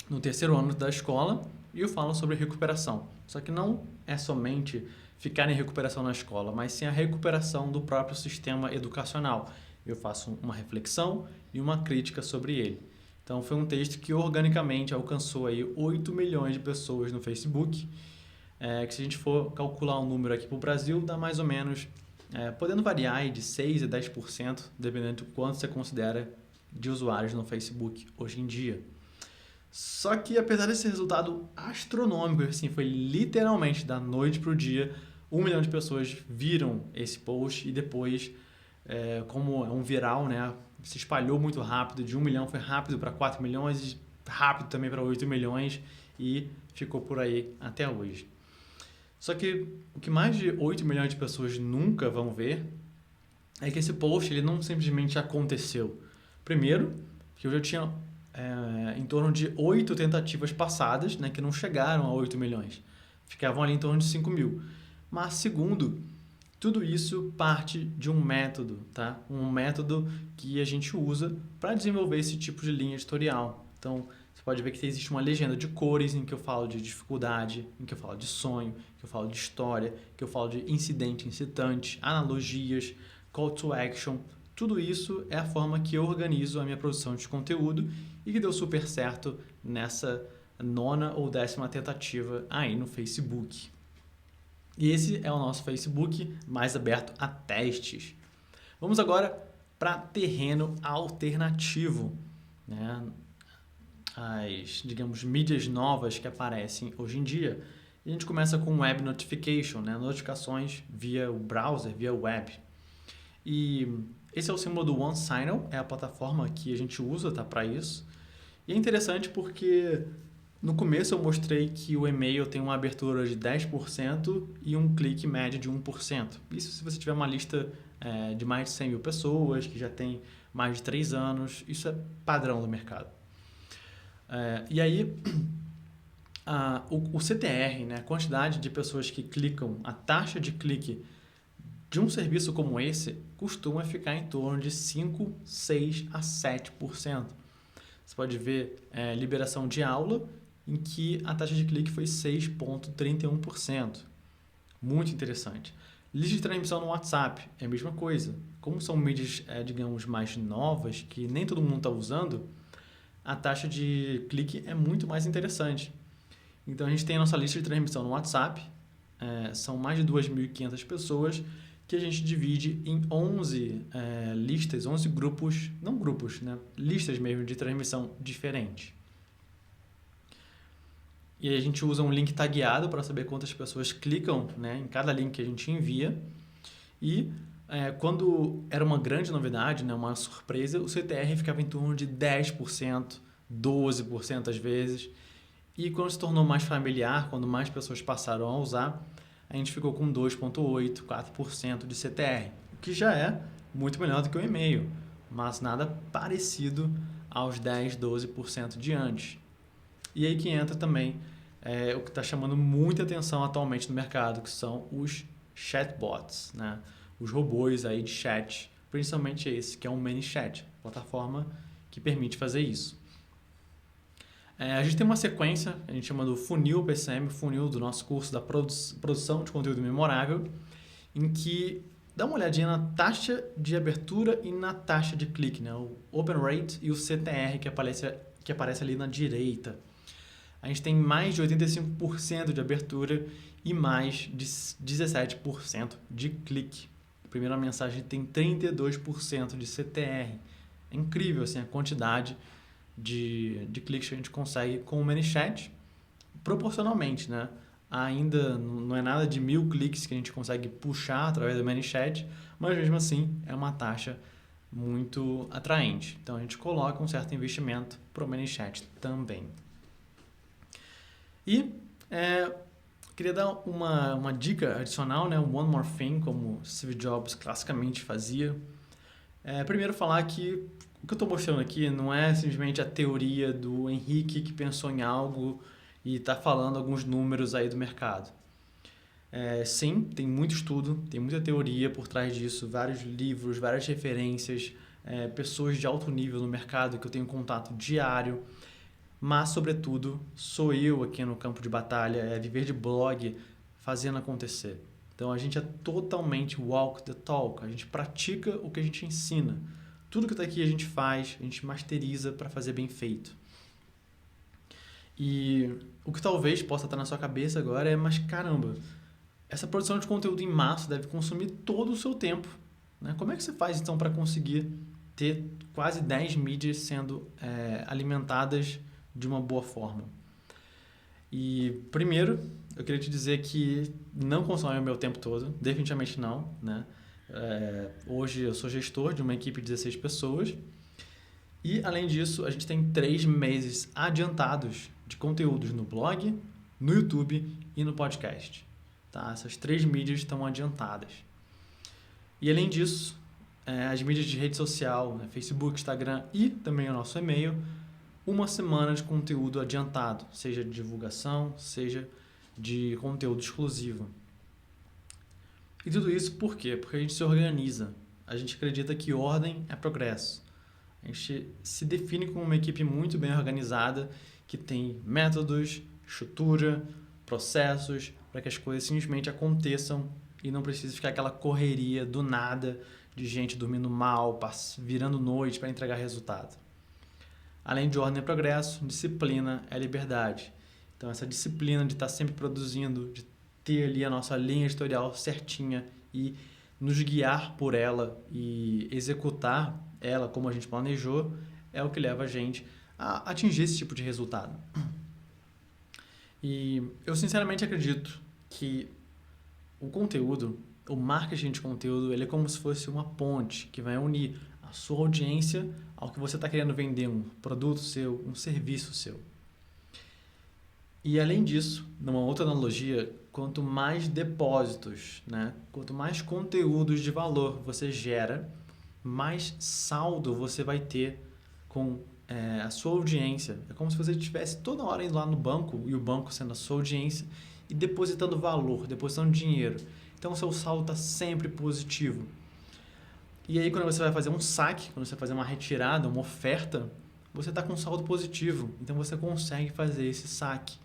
no 3º ano da escola, e eu falo sobre recuperação. Só que não é somente ficar em recuperação na escola, mas sim a recuperação do próprio sistema educacional. Eu faço uma reflexão e uma crítica sobre ele. Então foi um texto que organicamente alcançou aí 8 milhões de pessoas no Facebook, que se a gente for calcular um número aqui para o Brasil, dá mais ou menos, podendo variar aí de 6% a 10%, dependendo do quanto você considera de usuários no Facebook hoje em dia. Só que apesar desse resultado astronômico, assim, foi literalmente da noite para o dia, 1 milhão de pessoas viram esse post e depois, como é um viral, né, se espalhou muito rápido, de 1 milhão foi rápido para 4 milhões, rápido também para 8 milhões e ficou por aí até hoje. Só que o que mais de 8 milhões de pessoas nunca vão ver é que esse post ele não simplesmente aconteceu. Primeiro, que eu já tinha em torno de 8 tentativas passadas, né, que não chegaram a 8 milhões. Ficavam ali em torno de 5 mil. Mas segundo, tudo isso parte de um método, tá? Um método que a gente usa para desenvolver esse tipo de linha editorial. Então, você pode ver que existe uma legenda de cores em que eu falo de dificuldade, em que eu falo de sonho, que eu falo de história, que eu falo de incidente incitante, analogias, call to action. Tudo isso é a forma que eu organizo a minha produção de conteúdo e que deu super certo nessa 9ª ou 10ª tentativa aí no Facebook. E esse é o nosso Facebook mais aberto a testes. Vamos agora para terreno alternativo, né? As, digamos, mídias novas que aparecem hoje em dia. E a gente começa com Web Notification, né? Notificações via o browser, via web. E esse é o símbolo do OneSignal, é a plataforma que a gente usa, tá, para isso. E é interessante porque no começo eu mostrei que o e-mail tem uma abertura de 10% e um clique médio de 1%. Isso se você tiver uma lista de mais de 100 mil pessoas, que já tem mais de 3 anos, isso é padrão do mercado. E aí, o CTR, né, a quantidade de pessoas que clicam, a taxa de clique de um serviço como esse costuma ficar em torno de 5, 6 a 7%. Você pode ver liberação de aula, em que a taxa de clique foi 6,31%. Muito interessante. Lista de transmissão no WhatsApp é a mesma coisa. Como são mídias, digamos, mais novas, que nem todo mundo está usando, a taxa de clique é muito mais interessante. Então, a gente tem a nossa lista de transmissão no WhatsApp. São mais de 2.500 pessoas que a gente divide em 11 listas, 11 grupos, não grupos, né? Listas mesmo de transmissão diferentes. E aí a gente usa um link tagueado para saber quantas pessoas clicam, né, em cada link que a gente envia. E quando era uma grande novidade, né, uma surpresa, o CTR ficava em torno de 10%, 12% às vezes. E quando se tornou mais familiar, quando mais pessoas passaram a usar, a gente ficou com 2,8%, 4% de CTR, o que já é muito melhor do que o e-mail, mas nada parecido aos 10%, 12% de antes. E aí que entra também o que está chamando muita atenção atualmente no mercado, que são os chatbots, né? Os robôs aí de chat, principalmente esse, que é um ManyChat, plataforma que permite fazer isso. A gente tem uma sequência, a gente chama do funil PCM, funil do nosso curso da produção de conteúdo memorável, em que dá uma olhadinha na taxa de abertura e na taxa de clique, né? O Open Rate e o CTR que aparece ali na direita. A gente tem mais de 85% de abertura e mais de 17% de clique. A primeira mensagem tem 32% de CTR. É incrível assim, a quantidade de cliques que a gente consegue com o ManyChat, proporcionalmente, né? Ainda não é nada de 1.000 cliques que a gente consegue puxar através do ManyChat, mas mesmo assim é uma taxa muito atraente. Então a gente coloca um certo investimento para o ManyChat também. E queria dar uma dica adicional, né? Um One More Thing, como Steve Jobs classicamente fazia. Primeiro falar que o que eu estou mostrando aqui não é simplesmente a teoria do Henrique que pensou em algo e está falando alguns números aí do mercado. Sim, tem muito estudo, tem muita teoria por trás disso, vários livros, várias referências, pessoas de alto nível no mercado que eu tenho contato diário. Mas, sobretudo, sou eu aqui no campo de batalha, viver de blog, fazendo acontecer. Então, a gente é totalmente walk the talk, a gente pratica o que a gente ensina. Tudo que está aqui a gente faz, a gente masteriza para fazer bem feito. E o que talvez possa estar na sua cabeça agora mas caramba, essa produção de conteúdo em massa deve consumir todo o seu tempo, né? Como é que você faz, então, para conseguir ter quase 10 mídias sendo alimentadas de uma boa forma? E primeiro, eu queria te dizer que não consome o meu tempo todo, definitivamente não, né? Hoje eu sou gestor de uma equipe de 16 pessoas e, além disso, a gente tem 3 meses adiantados de conteúdos no blog, no YouTube e no podcast. Tá? Essas 3 mídias estão adiantadas. E além disso, as mídias de rede social, né, Facebook, Instagram e também o nosso e-mail, 1 semana de conteúdo adiantado, seja de divulgação, seja de conteúdo exclusivo. E tudo isso por quê? Porque a gente se organiza. A gente acredita que ordem é progresso. A gente se define como uma equipe muito bem organizada, que tem métodos, estrutura, processos, para que as coisas simplesmente aconteçam e não precise ficar aquela correria do nada de gente dormindo mal, virando noite para entregar resultado. Além de ordem e progresso, disciplina é liberdade. Então essa disciplina de estar sempre produzindo, de ter ali a nossa linha editorial certinha e nos guiar por ela e executar ela como a gente planejou, é o que leva a gente a atingir esse tipo de resultado. E eu sinceramente acredito que o conteúdo, o marketing de conteúdo, ele é como se fosse uma ponte que vai unir a sua audiência ao que você está querendo vender, um produto seu, um serviço seu. E além disso, numa outra analogia, quanto mais depósitos, né, quanto mais conteúdos de valor você gera, mais saldo você vai ter com a sua audiência. É como se você estivesse toda hora indo lá no banco, e o banco sendo a sua audiência, e depositando valor, depositando dinheiro. Então o seu saldo está sempre positivo. E aí quando você vai fazer um saque, quando você vai fazer uma retirada, uma oferta, você está com um saldo positivo. Então você consegue fazer esse saque.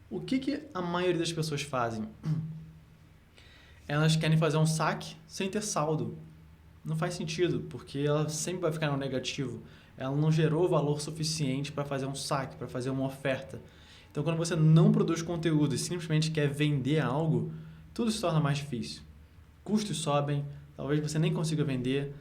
O que a maioria das pessoas fazem? Elas querem fazer um saque sem ter saldo. Não faz sentido, porque ela sempre vai ficar no negativo. Ela não gerou valor suficiente para fazer um saque, para fazer uma oferta. Então, quando você não produz conteúdo e simplesmente quer vender algo, tudo se torna mais difícil. Custos sobem, talvez você nem consiga vender,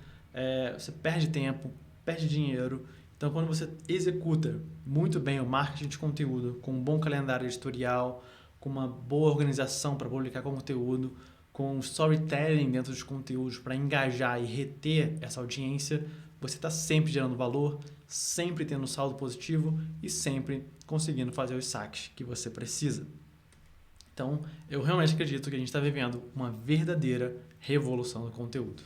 você perde tempo, perde dinheiro. Então, quando você executa muito bem o marketing de conteúdo, com um bom calendário editorial, com uma boa organização para publicar conteúdo, com storytelling dentro dos conteúdos para engajar e reter essa audiência, você está sempre gerando valor, sempre tendo um saldo positivo e sempre conseguindo fazer os saques que você precisa. Então, eu realmente acredito que a gente está vivendo uma verdadeira revolução do conteúdo.